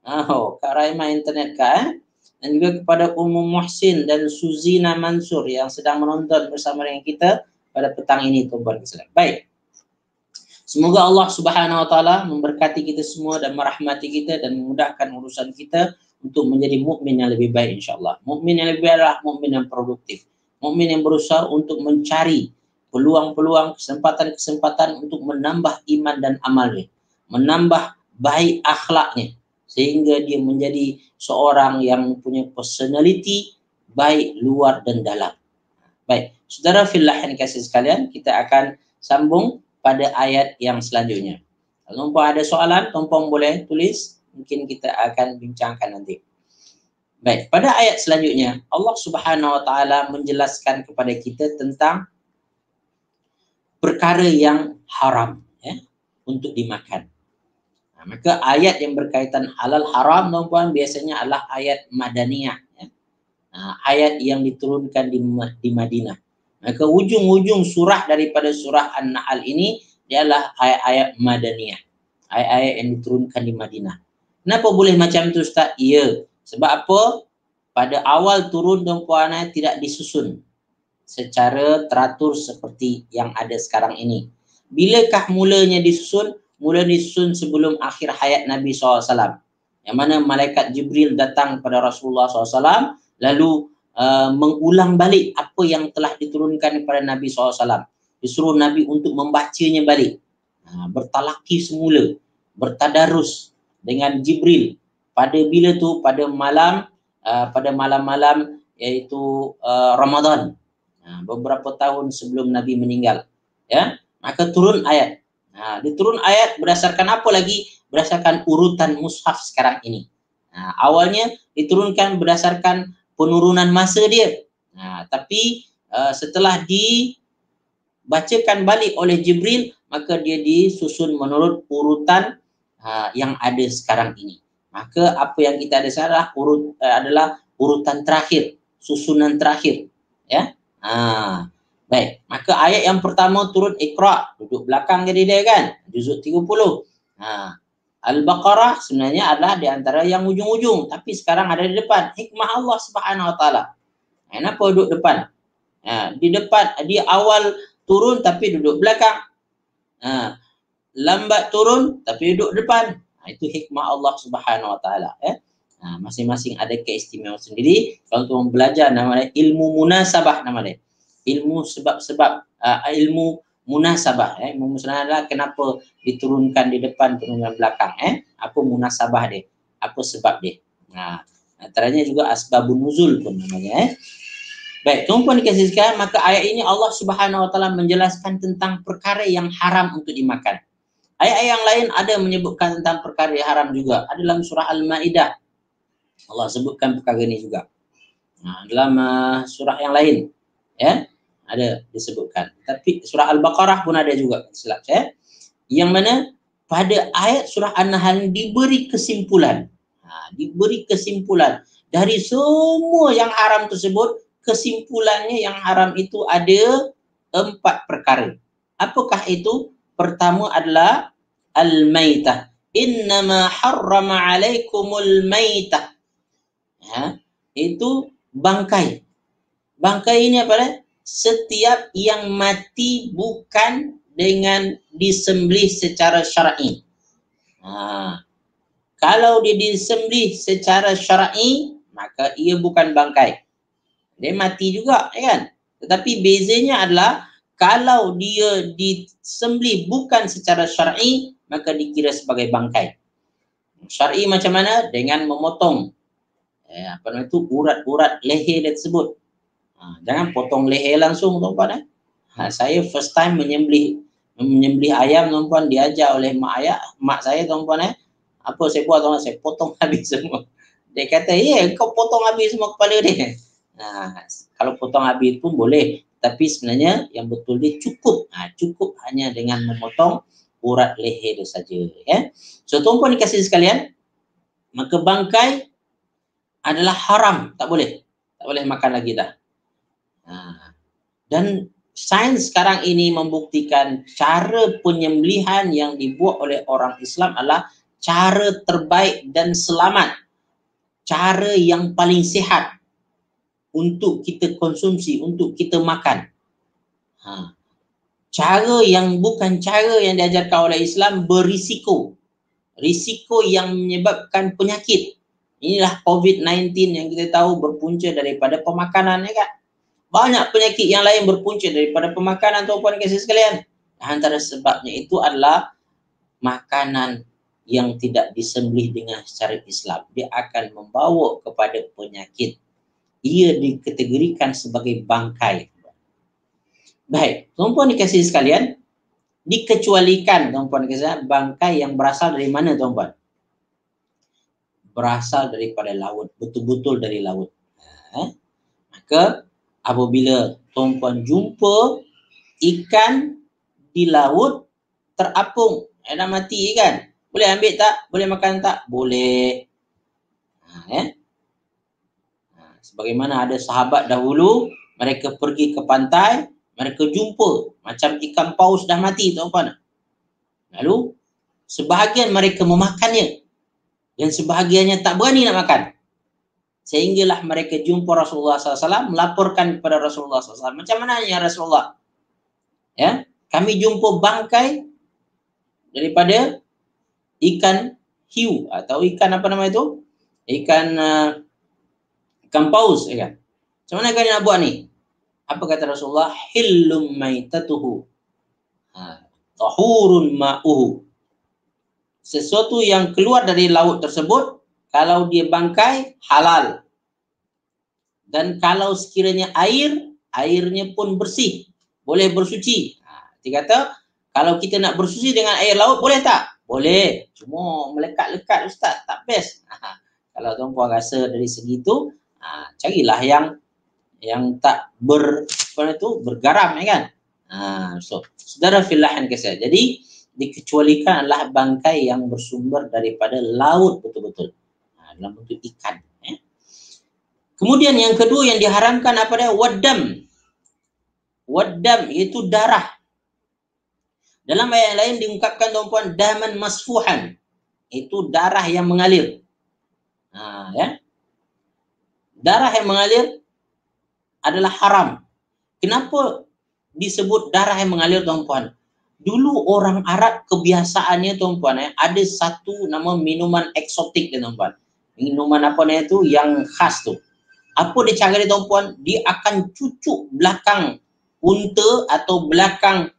Kak Raima internet Kak. Dan juga kepada Ummu Muhsin dan Suzina Mansur yang sedang menonton bersama dengan kita pada petang ini, tuan-tuan sekalian. Baik. Semoga Allah Subhanahu wa taala memberkati kita semua dan merahmati kita dan memudahkan urusan kita untuk menjadi mukmin yang lebih baik insyaallah. Mukmin yang lebih baik adalah mukmin yang produktif. Mukmin yang berusaha untuk mencari peluang-peluang, kesempatan-kesempatan untuk menambah iman dan amalnya, menambah baik akhlaknya sehingga dia menjadi seorang yang mempunyai personality baik luar dan dalam. Baik, saudara fillah yang kasih sekalian, kita akan sambung pada ayat yang selanjutnya. Kalau ada soalan, tuan-tuan boleh tulis, mungkin kita akan bincangkan nanti. Baik, pada ayat selanjutnya Allah Subhanahu wa taala menjelaskan kepada kita tentang perkara yang haram ya untuk dimakan. Maka ayat yang berkaitan halal haram tuan-tuan biasanya adalah ayat madaniyah ya. Ayat yang diturunkan di Madinah. Maka ujung-ujung surah daripada surah An-Nahl ini adalah ayat-ayat madaniyah. Ayat-ayat yang diturunkan di Madinah. Kenapa boleh macam itu Ustaz? Ya, sebab apa? Pada awal turun tuan-tuan tidak disusun secara teratur seperti yang ada sekarang ini. Bilakah mulanya disusun? Mula disusun sebelum akhir hayat Nabi SAW. Yang mana malaikat Jibril datang kepada Rasulullah SAW lalu mengulang balik apa yang telah diturunkan kepada Nabi SAW. Disuruh Nabi untuk membacanya balik. Bertalaki semula, bertadarus dengan Jibril. Pada bila tu? Pada malam-malam iaitu Ramadan. Beberapa tahun sebelum Nabi meninggal. Ya, maka turun ayat. Diturun ayat berdasarkan apa lagi? Berdasarkan urutan mushaf sekarang ini. Awalnya diturunkan berdasarkan penurunan masa dia. Tapi setelah dibacakan balik oleh Jibril, maka dia disusun menurut urutan yang ada sekarang ini. Maka apa yang kita ada sekarang adalah urutan terakhir, susunan terakhir. Ya. Baik, maka ayat yang pertama turun Iqra, duduk belakang jadi dia kan, juzuk 30. Al-Baqarah sebenarnya adalah di antara yang ujung-ujung, tapi sekarang ada di depan. Hikmah Allah Subhanahu wa taala. Kenapa duduk depan? Di depan, di awal turun tapi duduk belakang. Lambat turun tapi duduk depan. Itu hikmah Allah Subhanahu wa taala ya. Masing-masing ada keistimewaan sendiri. Kalau untuk belajar namanya ilmu munasabah namanya. Ilmu sebab-sebab, ilmu munasabah. Ilmu munasabah adalah kenapa diturunkan di depan, turunkan belakang. Apa munasabah dia? Apa sebab dia? Antaranya juga asbabun nuzul pun namanya. Baik, tuan-tuan dikasih sekalian, maka ayat ini Allah Subhanahu wa taala menjelaskan tentang perkara yang haram untuk dimakan. Ayat-ayat yang lain ada menyebutkan tentang perkara yang haram juga. Ada dalam surah Al-Maidah. Allah sebutkan perkara ini juga. Dalam surah yang lain ya ada disebutkan. Tapi surah Al-Baqarah pun ada juga, silap saya. Yang mana pada ayat surah An-Nahl diberi kesimpulan. Diberi kesimpulan dari semua yang haram tersebut, kesimpulannya yang haram itu ada 4 perkara. Apakah itu? Pertama adalah al-maitah. Innama harrama alaikumul maitah. Itu bangkai. Bangkai ini apa? Setiap yang mati bukan dengan disembelih secara syar'i. Kalau dia disembelih secara syar'i, maka ia bukan bangkai. Dia mati juga, kan? Tetapi bezanya adalah kalau dia disembelih bukan secara syar'i, maka dikira sebagai bangkai. Syar'i macam mana? Dengan memotong urat-urat leher dia tersebut. Jangan potong leher langsung, tuan-tuan. Saya first time menyembelih ayam, tuan-tuan, diajar oleh mak saya, tuan-tuan. Apa saya buat, tuan-tuan? Saya potong habis semua. Dia kata, kau potong habis semua kepala dia. Kalau potong habis pun boleh, tapi sebenarnya yang betul dia cukup. Cukup hanya dengan memotong urat leher dia saja. Ya. So, tuan-tuan dikasih sekalian, maka bangkai adalah haram, tak boleh makan lagi dah. Dan sains sekarang ini membuktikan cara penyembelihan yang dibuat oleh orang Islam adalah cara terbaik dan selamat, cara yang paling sihat untuk kita konsumsi, untuk kita makan. Cara yang bukan cara yang diajarkan oleh Islam berisiko. Risiko yang menyebabkan penyakit. Inilah COVID-19 yang kita tahu berpunca daripada pemakanan, ya kan? Banyak penyakit yang lain berpunca daripada pemakanan, tuan-tuan dan sekalian. Antara sebabnya itu adalah makanan yang tidak disembelih dengan secara Islam. Dia akan membawa kepada penyakit. Ia dikategorikan sebagai bangkai. Baik, tuan-tuan dikasihi sekalian, dikecualikan tuan-tuan dikasihi bangkai yang berasal dari mana, tuan-tuan? Berasal daripada laut, betul-betul dari laut. Maka apabila tuan-tuan jumpa ikan di laut terapung, dah mati kan? Boleh ambil tak? Boleh makan tak? Boleh. Sebagaimana ada sahabat dahulu, mereka pergi ke pantai, mereka jumpa macam ikan paus dah mati, tuan-tuan. Lalu sebahagian mereka memakannya dan sebahagiannya tak berani nak makan. Sehinggalah mereka jumpa Rasulullah SAW, melaporkan kepada Rasulullah SAW. Macam mana ya Rasulullah? Ya, kami jumpa bangkai daripada ikan hiu atau ikan apa nama itu? Ikan paus, ya kan? Macam mana kalian nak buat ni? Apa kata Rasulullah? Hillum maitatuhu. Tahurun ma'uhu. Sesuatu yang keluar dari laut tersebut, kalau dia bangkai, halal. Dan kalau sekiranya airnya pun bersih, boleh bersuci. Dia kata, kalau kita nak bersuci dengan air laut, boleh tak? Boleh. Cuma melekat-lekat Ustaz, tak best. Kalau tuan-puan rasa dari segitu, carilah yang tak bergaram, ya kan? So, saudara fillahan kasih. Jadi, dikecualikan adalah bangkai yang bersumber daripada laut betul-betul. Dalam bentuk ikan. Kemudian yang kedua yang diharamkan apa dia? Waddam. Waddam iaitu darah. Dalam ayat lain diungkapkan tuan-puan daman masfuhan. Itu darah yang mengalir. Ya. Darah yang mengalir adalah haram. Kenapa disebut darah yang mengalir, tuan-puan? Dulu orang Arab kebiasaannya, tuan-puan, ada satu nama minuman eksotik, tuan-puan. Minuman apa namanya itu yang khas tu. Apa dia cara dia, tuan-puan? Dia akan cucuk belakang unta atau belakang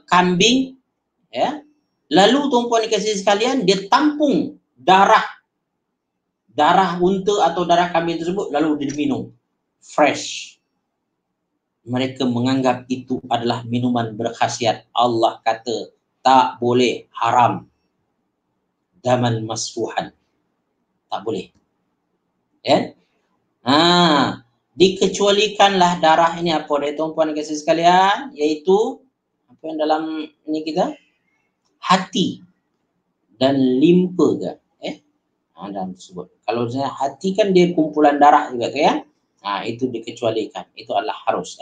kambing, ya. Lalu tuan-puan dikasih sekalian, dia tampung darah unta atau darah kambing tersebut, lalu dia minum fresh. Mereka menganggap itu adalah minuman berkhasiat. Allah kata tak boleh, haram. Daman masfuhan. Tak boleh. Ya? Dikecualikanlah darah ini apa dia, tuan-puan kasih sekalian, iaitu apa yang dalam ini kita? Hati dan limpa ke? Dalam tersebut. Kalau misalnya hati kan dia kumpulan darah juga kan? Itu dikecualikan. Itu adalah harus.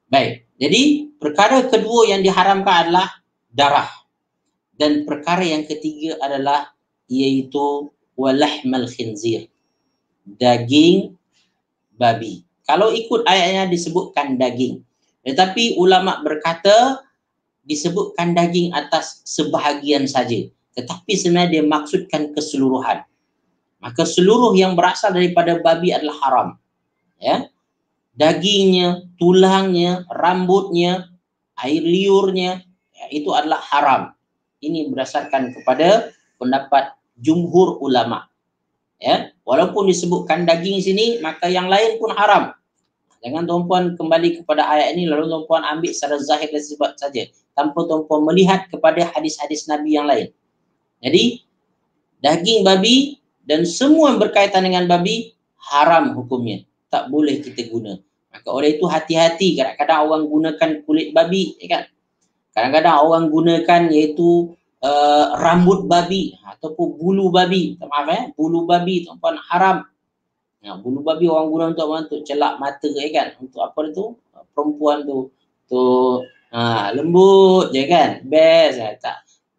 Baik. Jadi perkara kedua yang diharamkan adalah darah. Dan perkara yang ketiga adalah iaitu walahmal khinzir. Daging babi. Kalau ikut ayatnya disebutkan daging. Tetapi ulama berkata disebutkan daging atas sebahagian saja. Tetapi sebenarnya dia maksudkan keseluruhan. Maka seluruh yang berasal daripada babi adalah haram. Ya. Dagingnya, tulangnya, rambutnya, air liurnya, ya, itu adalah haram. Ini berdasarkan kepada pendapat jumhur ulama. Ya, walaupun disebutkan daging sini, maka yang lain pun haram. Jangan tuan-puan kembali kepada ayat ini lalu tuan-puan ambil secara zahir dan sifat saja, tanpa tuan-puan melihat kepada hadis-hadis Nabi yang lain. Jadi daging babi dan semua yang berkaitan dengan babi haram hukumnya, tak boleh kita guna. Maka oleh itu hati-hati, kadang-kadang orang gunakan kulit babi, ya kan? Kadang-kadang orang gunakan iaitu rambut babi ataupun bulu babi. Maaf bulu babi tuan-puan haram. Bulu babi orang guna untuk celak mata, ya kan? Untuk apa itu? Perempuan tu Tu lembut je kan, best.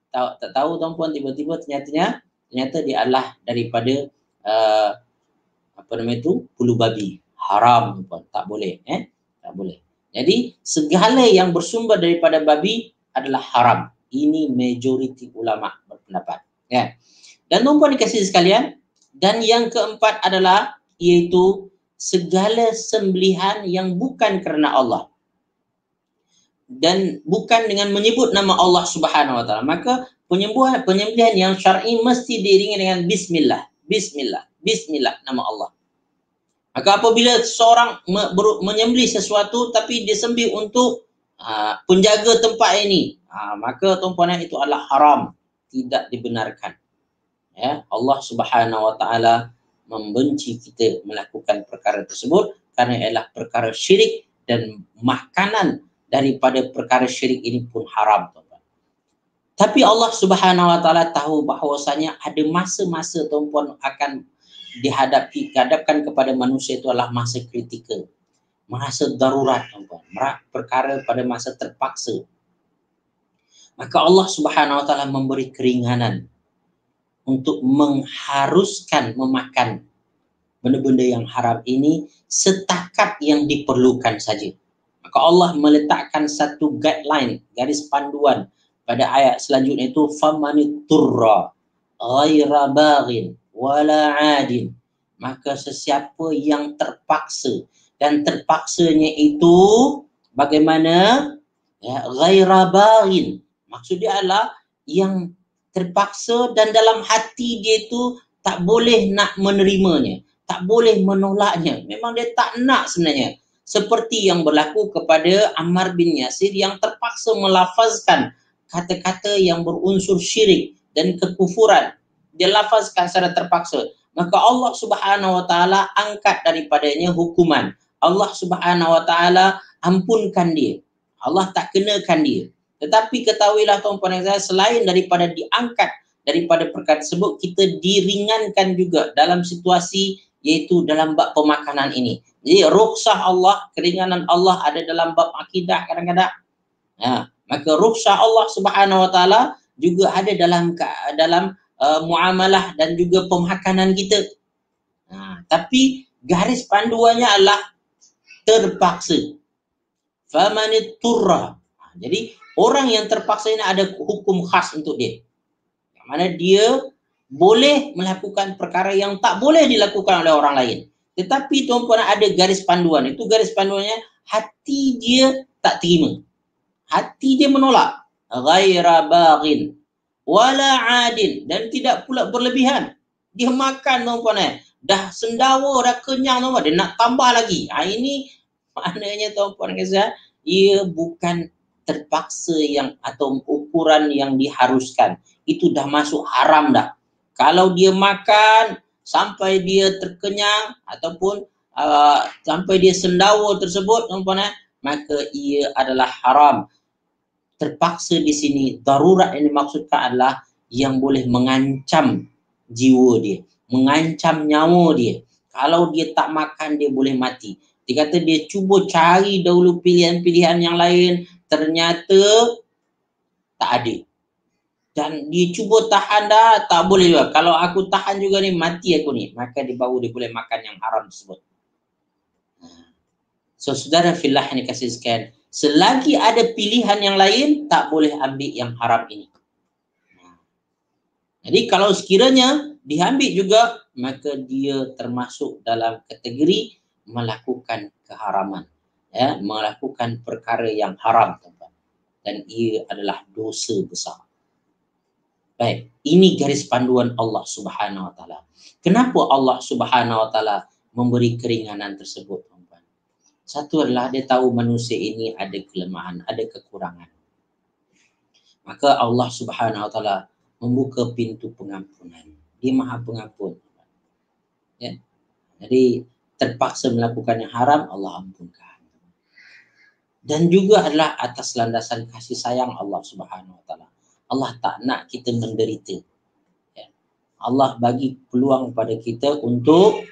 Tak tahu tuan-puan, tiba-tiba ternyata dia adalah daripada apa nama itu, bulu babi. Haram tuan, tak boleh, tak boleh. Jadi segala yang bersumber daripada babi adalah haram. Ini majoriti ulama berpendapat, ya. Dan tuan-puan dikasihi sekalian, dan yang keempat adalah iaitu segala sembelihan yang bukan kerana Allah dan bukan dengan menyebut nama Allah Subhanahu wa taala, maka penyembelihan yang syar'i mesti diiringi dengan bismillah, bismillah, bismillah nama Allah. Maka apabila seorang menyembelih sesuatu tapi dia sembelih untuk penjaga tempat ini, maka tuan-puan itu adalah haram, tidak dibenarkan. Ya, Allah Subhanahu wa taala membenci kita melakukan perkara tersebut kerana ialah perkara syirik, dan makanan daripada perkara syirik ini pun haram, tuan-puan. Tapi Allah Subhanahu wa taala tahu bahawasanya ada masa-masa, tuan-puan, akan dihadapkan kepada manusia itu adalah masa kritikal, masa darurat, tuan-puan, perkara pada masa terpaksa. Maka Allah Subhanahu wa taala memberi keringanan untuk mengharuskan memakan benda-benda yang haram ini setakat yang diperlukan saja. Maka Allah meletakkan satu guideline, garis panduan pada ayat selanjutnya itu, famanitturra ghaira baghin wala adin. Maka sesiapa yang terpaksa, dan terpaksanya itu bagaimana? Ya, ghaira baghin. Maksud dia adalah yang terpaksa dan dalam hati dia itu tak boleh nak menerimanya, tak boleh menolaknya. Memang dia tak nak sebenarnya. Seperti yang berlaku kepada Ammar bin Yasir yang terpaksa melafazkan kata-kata yang berunsur syirik dan kekufuran. Dia lafazkan secara terpaksa. Maka Allah Subhanahu wa taala angkat daripadanya hukuman. Allah Subhanahu wa taala ampunkan dia. Allah tak kenakan dia. Tetapi ketahuilah tuan-puan yang saya, selain daripada diangkat daripada perkara tersebut, kita diringankan juga dalam situasi, iaitu dalam bab pemakanan ini. Jadi rukhsah Allah, keringanan Allah ada dalam bab akidah kadang-kadang. Maka rukhsah Allah Subhanahu wa taala juga ada dalam muamalah dan juga pemakanan kita. Tapi garis panduannya adalah terpaksa. Famanitturra. Jadi orang yang terpaksa ini ada hukum khas untuk dia. Yang mana dia boleh melakukan perkara yang tak boleh dilakukan oleh orang lain. Tetapi tuan-puan ada garis panduan. Itu garis panduannya, hati dia tak terima. Hati dia menolak. Ghaira baghin wala adin. Dan tidak pula berlebihan. Dia makan, tuan-puan, dah sendawa, dah kenyang, tuan-puan, dia nak tambah lagi. Ini maknanya, tuan-puan, ia bukan terpaksa yang atau ukuran yang diharuskan. Itu dah masuk haram dah. Kalau dia makan sampai dia terkenyang ataupun sampai dia sendawa tersebut, tuan-puan, maka ia adalah haram. Terpaksa di sini, darurat yang dimaksudkan adalah yang boleh mengancam jiwa dia, mengancam nyawa dia. Kalau dia tak makan, dia boleh mati. Dia kata dia cuba cari dahulu pilihan-pilihan yang lain, ternyata tak ada. Dan dia cuba tahan dah, tak boleh juga. Kalau aku tahan juga ni, mati aku ni. Maka dia baru dia boleh makan yang haram tersebut. So, saudara fillah yang dikasih sekalian, selagi ada pilihan yang lain, tak boleh ambil yang haram ini. Jadi kalau sekiranya diambil juga, maka dia termasuk dalam kategori melakukan keharaman, ya, melakukan perkara yang haram, teman. Dan ia adalah dosa besar. Baik, ini garis panduan Allah Subhanahu wa taala. Kenapa Allah Subhanahu wa taala memberi keringanan tersebut, teman? Satu adalah dia tahu manusia ini ada kelemahan, ada kekurangan. Maka Allah Subhanahu wa taala membuka pintu pengampunan. Dia Maha Pengampun. Ya. Jadi terpaksa melakukan yang haram, Allah ampunkan. Dan juga adalah atas landasan kasih sayang Allah Subhanahu wa taala. Allah tak nak kita menderita. Ya. Allah bagi peluang pada kita untuk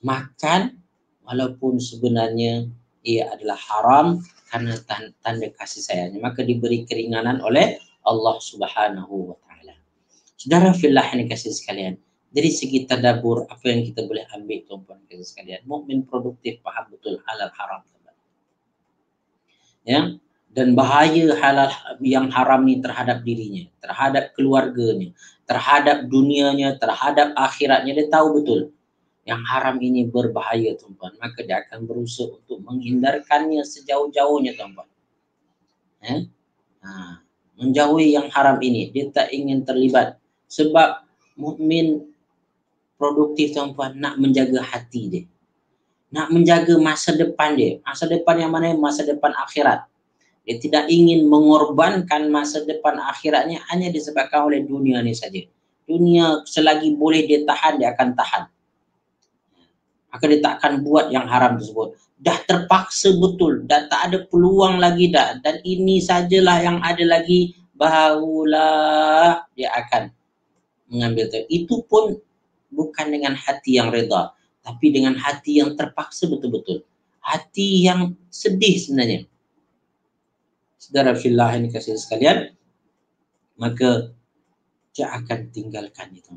makan walaupun sebenarnya ia adalah haram, karena tanda kasih sayangnya, maka diberi keringanan oleh Allah Subhanahu wa taala. Saudara fillah yang kasih sekalian, dari segi tadabbur apa yang kita boleh ambil tuan-tuan kasih sekalian, mukmin produktif paham betul halal haram. Ya, dan bahaya halal yang haram ni terhadap dirinya, terhadap keluarganya, terhadap dunianya, terhadap akhiratnya. Dia tahu betul yang haram ini berbahaya tuan-tuan, maka dia akan berusaha untuk menghindarkannya sejauh-jauhnya tuan-tuan. Ya? Menjauhi yang haram ini, dia tak ingin terlibat. Sebab mukmin produktif tuan-tuan nak menjaga hati dia, nak menjaga masa depan dia. Masa depan yang mana? Masa depan akhirat. Dia tidak ingin mengorbankan masa depan akhiratnya hanya disebabkan oleh dunia ni saja. Dunia selagi boleh dia tahan, dia akan tahan. Maka dia tak akan buat yang haram tersebut. Dah terpaksa betul, dah tak ada peluang lagi dah. Dan ini sajalah yang ada lagi, barulah dia akan mengambil itu. Itu pun bukan dengan hati yang reda, tapi dengan hati yang terpaksa betul-betul. Hati yang sedih sebenarnya. Saudara fillah ini kasih sekalian, maka dia akan tinggalkan itu.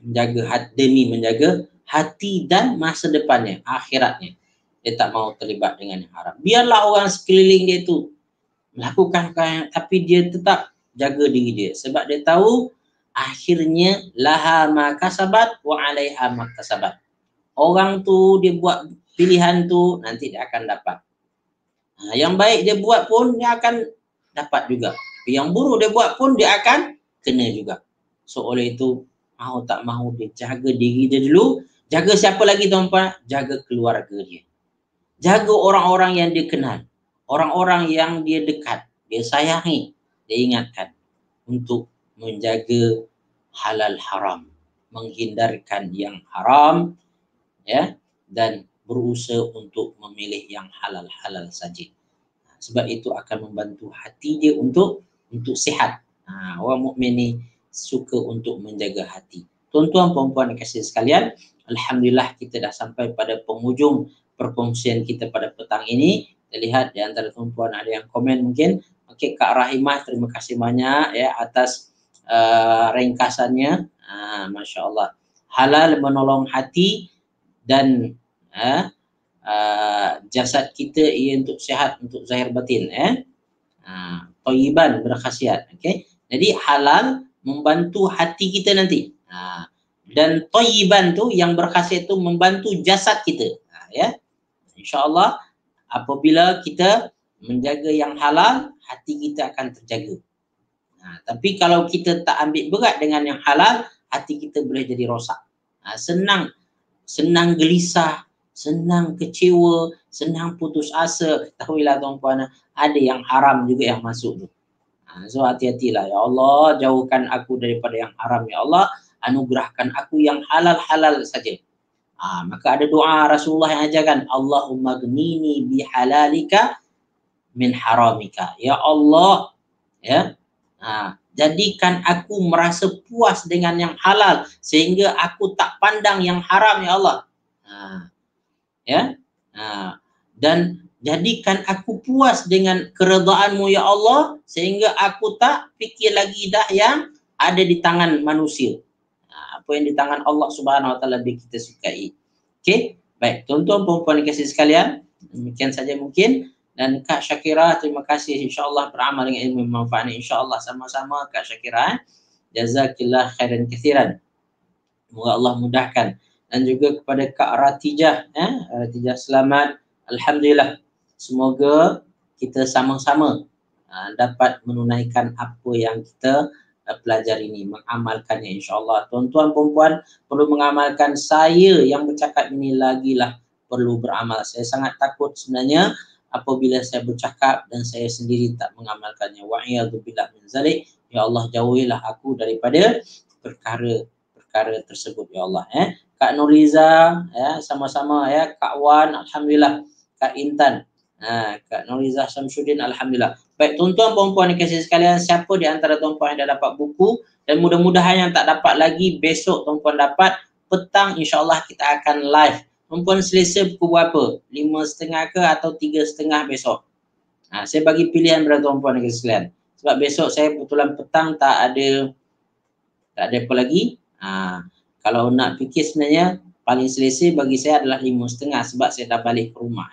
Menjaga hati demi menjaga hati dan masa depannya, akhiratnya. Dia tak mau terlibat dengan yang haram. Biarlah orang sekeliling dia itu melakukan, tapi dia tetap jaga diri dia. Sebab dia tahu akhirnya laha ma kasabat wa alaiha ma kasabat. Orang tu dia buat pilihan tu, nanti dia akan dapat. Yang baik dia buat pun dia akan dapat juga. Yang buruk dia buat pun dia akan kena juga. So oleh itu, mahu tak mahu dia jaga diri dia dulu. Jaga siapa lagi tuan-tuan? Jaga keluarga dia. Jaga orang-orang yang dia kenal. Orang-orang yang dia dekat. Dia sayangi. Dia ingatkan untuk menjaga halal haram. Menghindarkan yang haram. Ya, dan berusaha untuk memilih yang halal-halal saja. Sebab itu akan membantu hati dia untuk sihat. Orang mukmin ni suka untuk menjaga hati. Tuan-tuan puan-puan kasih sekalian, alhamdulillah kita dah sampai pada penghujung perkongsian kita pada petang ini. Kita lihat di antara tuan-puan ada yang komen mungkin. Okey, Kak Rahimah, terima kasih banyak ya atas ringkasannya. Masya-Allah. Halal menolong hati dan jasad kita ia untuk sihat, untuk zahir batin. Thayyiban, berkhasiat. Okay? Jadi halal membantu hati kita nanti. Dan thayyiban tu yang berkhasiat tu membantu jasad kita. Ya, InsyaAllah apabila kita menjaga yang halal, hati kita akan terjaga. Tapi kalau kita tak ambil berat dengan yang halal, hati kita boleh jadi rosak. Senang gelisah, senang kecewa, senang putus asa. Ketahuilah tuan-puan, ada yang haram juga yang masuk tu. So hati-hatilah. Ya Allah, jauhkan aku daripada yang haram. Ya Allah, anugerahkan aku yang halal-halal saja. Maka ada doa Rasulullah yang ajarkan, Allahumma ghnini bihalalika min haramika. Ya Allah, ya, jadikan aku merasa puas dengan yang halal sehingga aku tak pandang yang haram. Ya Allah. Dan jadikan aku puas dengan keredaanmu ya Allah sehingga aku tak fikir lagi dah yang ada di tangan manusia. Apa yang di tangan Allah Subhanahu wa taala lebih kita sukai. Okey, baik tuan-tuan puan-puan dikasihi sekalian, demikian saja mungkin. Dan Kak Syakira, terima kasih, insya-Allah beramal dengan ilmu manfaat ini, insya-Allah sama-sama Kak Syakira. Jazakillah khairan katsiran. Semoga Allah mudahkan. Dan juga kepada Kak Ratijah, Ratijah selamat. Alhamdulillah. Semoga kita sama-sama dapat menunaikan apa yang kita pelajari ini, mengamalkannya insya-Allah. Tuan-tuan puan-puan perlu mengamalkan, saya yang bercakap ini lagilah perlu beramal. Saya sangat takut sebenarnya apabila saya bercakap dan saya sendiri tak mengamalkannya. Wa'iyadzubillah min zalik. Ya Allah, jauhilah aku daripada perkara tersebut ya Allah. Kak Nuriza, ya, sama-sama ya. Kak Wan, alhamdulillah. Kak Intan, Kak Nuriza Syamsuddin, alhamdulillah. Baik tuan-tuan puan-puan dikasihi sekalian, siapa di antara tuan-puan yang dah dapat buku dan mudah-mudahan yang tak dapat lagi besok tuan-puan dapat, petang insya-Allah kita akan live. Tuan-puan selesa pukul berapa? 5.30 ke atau 3.30 besok? Saya bagi pilihan pada tuan-puan dan sekalian. Sebab besok saya kebetulan petang tak ada apa lagi. Kalau nak fikir sebenarnya paling selesa bagi saya adalah 5.30 sebab saya dah balik ke rumah.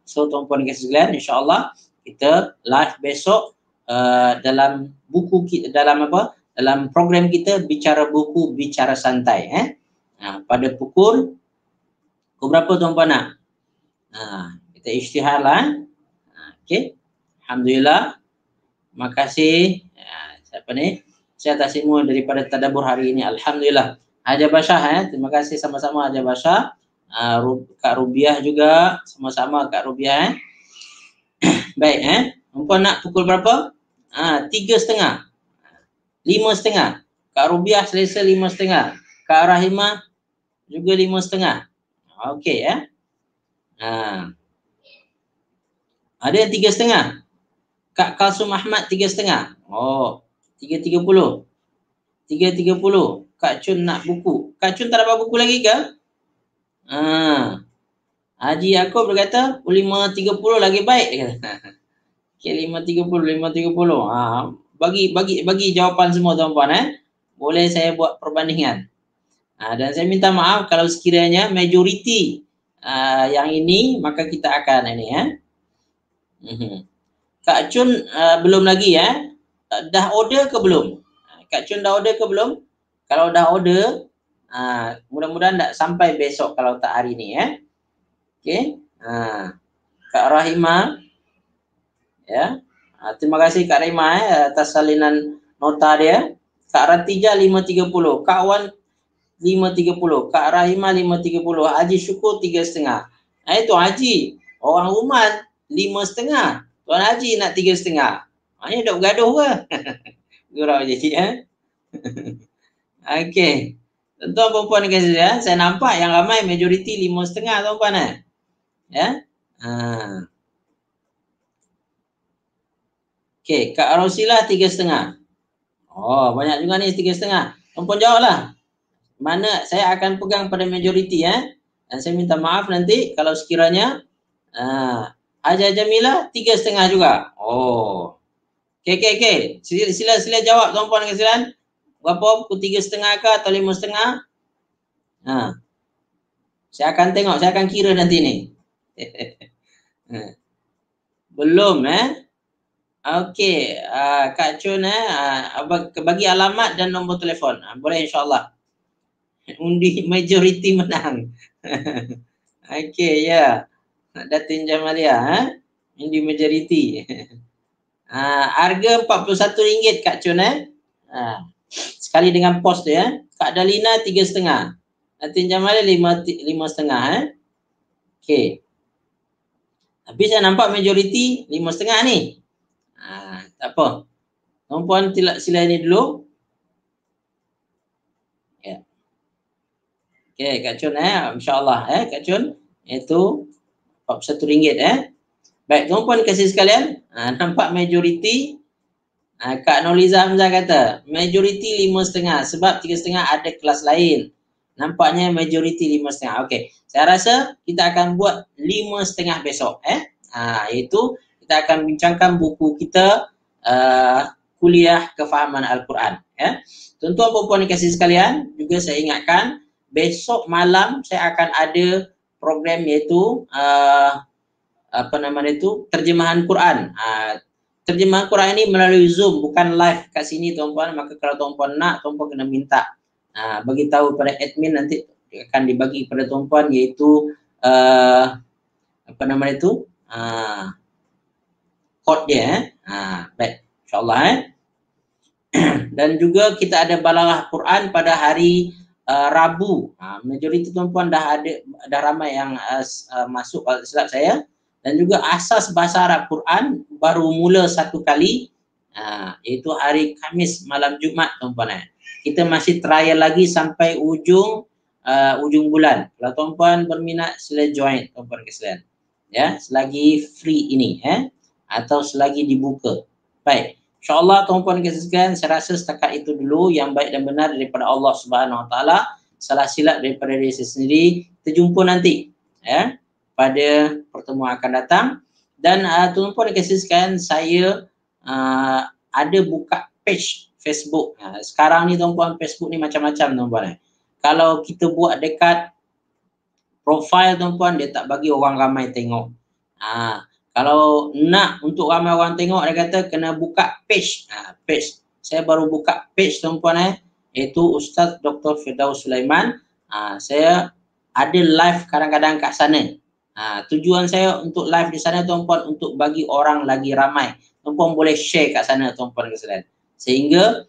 So tuan-puan dan sekalian, insya-Allah kita live besok dalam buku kita, dalam program kita Bicara Buku Bicara Santai. Pada pukul berapa tuan-puan nak? Kita isytiharlah. Okey. Alhamdulillah. Terima kasih. Siapa ni? Saya tak semua daripada tadabbur hari ini. Alhamdulillah. Haja Basyah, terima kasih sama-sama Haja Basyah. Kak Rubiah juga, sama-sama Kak Rubiah. Baik, Puan nak pukul berapa? 3.30. 5.30. Kak Rubiah selesa 5.30. Kak Rahimah juga 5.30. Okey, ada yang 3.30. Kak Kalsum Ahmad 3.30. 3.30. 3.30. Kak Chun nak buku. Kak Chun tak dapat buku lagi ke? Haji Yaakob berkata 5.30 lagi baik. Okey, 5.30. Bagi jawapan semua tuan-puan. Boleh saya buat perbandingan. Dan saya minta maaf kalau sekiranya majoriti yang ini, maka kita akan ini Kak Chun belum lagi dah order ke belum? Kak Chun dah order ke belum? Kalau dah order, mudah-mudahan tak sampai besok kalau tak hari ni Okey. Kak Rahimah terima kasih Kak Rahimah atas salinan nota dia. Kak Ratijah 5.30, Kak Wan 5.30, Kak Rahimah 5.30, Haji Syukur 3.30. Itu Haji, orang Uman 5.30. Tuan Haji nak 3.30. Maknanya dah bergaduh ke? Gurau jadi Okey. Tuan-tuan perempuan ni kasi saya nampak yang ramai majoriti 5.30 tuan-puan Okey, Kak Rosilah 3.30. Banyak juga ni 3.30. Tuan-puan jawablah. Mana saya akan pegang pada majoriti dan saya minta maaf nanti kalau sekiranya Haja Jamilah 3.30 juga. Okey. Sila jawab tuan-puan dan sekalian. Berapa? Pukul 3.30 ke atau 5.30? Saya akan tengok, saya akan kira nanti ni. Belum Okey, Kak Chun bagi alamat dan nombor telefon. Boleh insya-Allah. Undi majoriti menang. Okey, Datin Jamalia undi majoriti. Harga RM41 Kak Chun sekali dengan pos dia. Kak Dalina 3.30. Datin Jamalia 5.5 Okey. Tapi saya nampak majoriti 5.30 ni. Tak apa. Tuan-puan sila ini dulu. Okey, Kak Chun insya-Allah Kak Chun itu RM41 Baik, tuan-puan kasih sekalian, nampak majoriti Kak Noliza Hamzah kata majoriti 5.30 sebab 3.30 ada kelas lain. Nampaknya majoriti 5.30. Okey, saya rasa kita akan buat 5.30 besok iaitu kita akan bincangkan buku kita kuliah kefahaman Al-Quran Tuan-tuan perempuan dikasih sekalian, juga saya ingatkan besok malam saya akan ada program iaitu terjemahan Quran. Terjemahan Quran ini melalui Zoom, bukan live kat sini tuan-puan. Maka kalau tuan-puan nak, tuan-puan kena minta bagi tahu pada admin, nanti akan dibagi pada tuan-puan iaitu kod dia baik insya-Allah Dan juga kita ada balaghah Quran pada hari Rabu. Majoriti tuan-puan dah ramai yang masuk kalau silap saya. Dan juga asas bahasa Arab Quran baru mula satu kali iaitu hari Khamis malam Jumaat tuan-puan Kita masih trial lagi sampai ujung bulan. Kalau tuan-puan berminat sila join tuan-puan sekalian. Selagi free ini atau selagi dibuka. Baik. InsyaAllah tuan-puan sekalian, saya rasa setakat itu dulu yang baik dan benar daripada Allah Subhanahu Wa Taala. Salah silap daripada diri saya sendiri. Kita jumpa nanti pada pertemuan akan datang. Dan tuan-puan kasihkan saya ada buka page Facebook. Sekarang ni tuan-puan, Facebook ni macam-macam tuan-puan. Kalau kita buat dekat profile tuan-puan, dia tak bagi orang ramai tengok. Kalau nak untuk ramai orang tengok, dia kata kena buka page. Page. Saya baru buka page tuan-puan iaitu Ustaz Dr. Firdaus Sulaiman. Saya ada live kadang-kadang kat sana. Tujuan saya untuk live di sana tuan-puan untuk bagi orang lagi ramai. Tuan-puan boleh share kat sana tuan-puan sekalian. Sehingga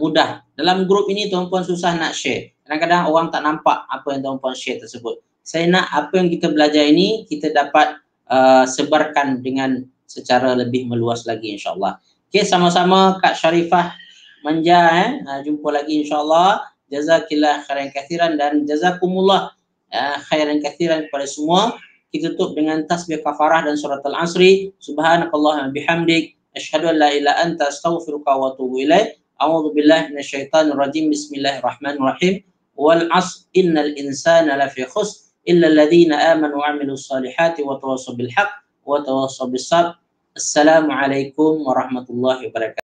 mudah. Dalam grup ini tuan-puan susah nak share. Kadang-kadang orang tak nampak apa yang tuan-puan share tersebut. Saya nak apa yang kita belajar ini kita dapat sebarkan dengan secara lebih meluas lagi insya-Allah. Okey, sama-sama Kak Sharifah Manja jumpa lagi insya-Allah. Jazakillah khairan kathiran dan jazakumullah khairan kathiran kepada semua. Kita tutup dengan tasbih kafarah dan surat al-asri. Subhanakallahumma bihamdik asyhadu an la ilaha illa anta astaghfiruka wa atubu ilaik. A'udzu billahi minasyaitonir rajim. Bismillahirrahmanirrahim. Wal 'asr innal insana lafi khusr illa alladziina aamanu wa 'amilus solihati wa tawassaw bil haqq wa tawassaw bis sabr. Assalamualaikum warahmatullahi wabarakatuh.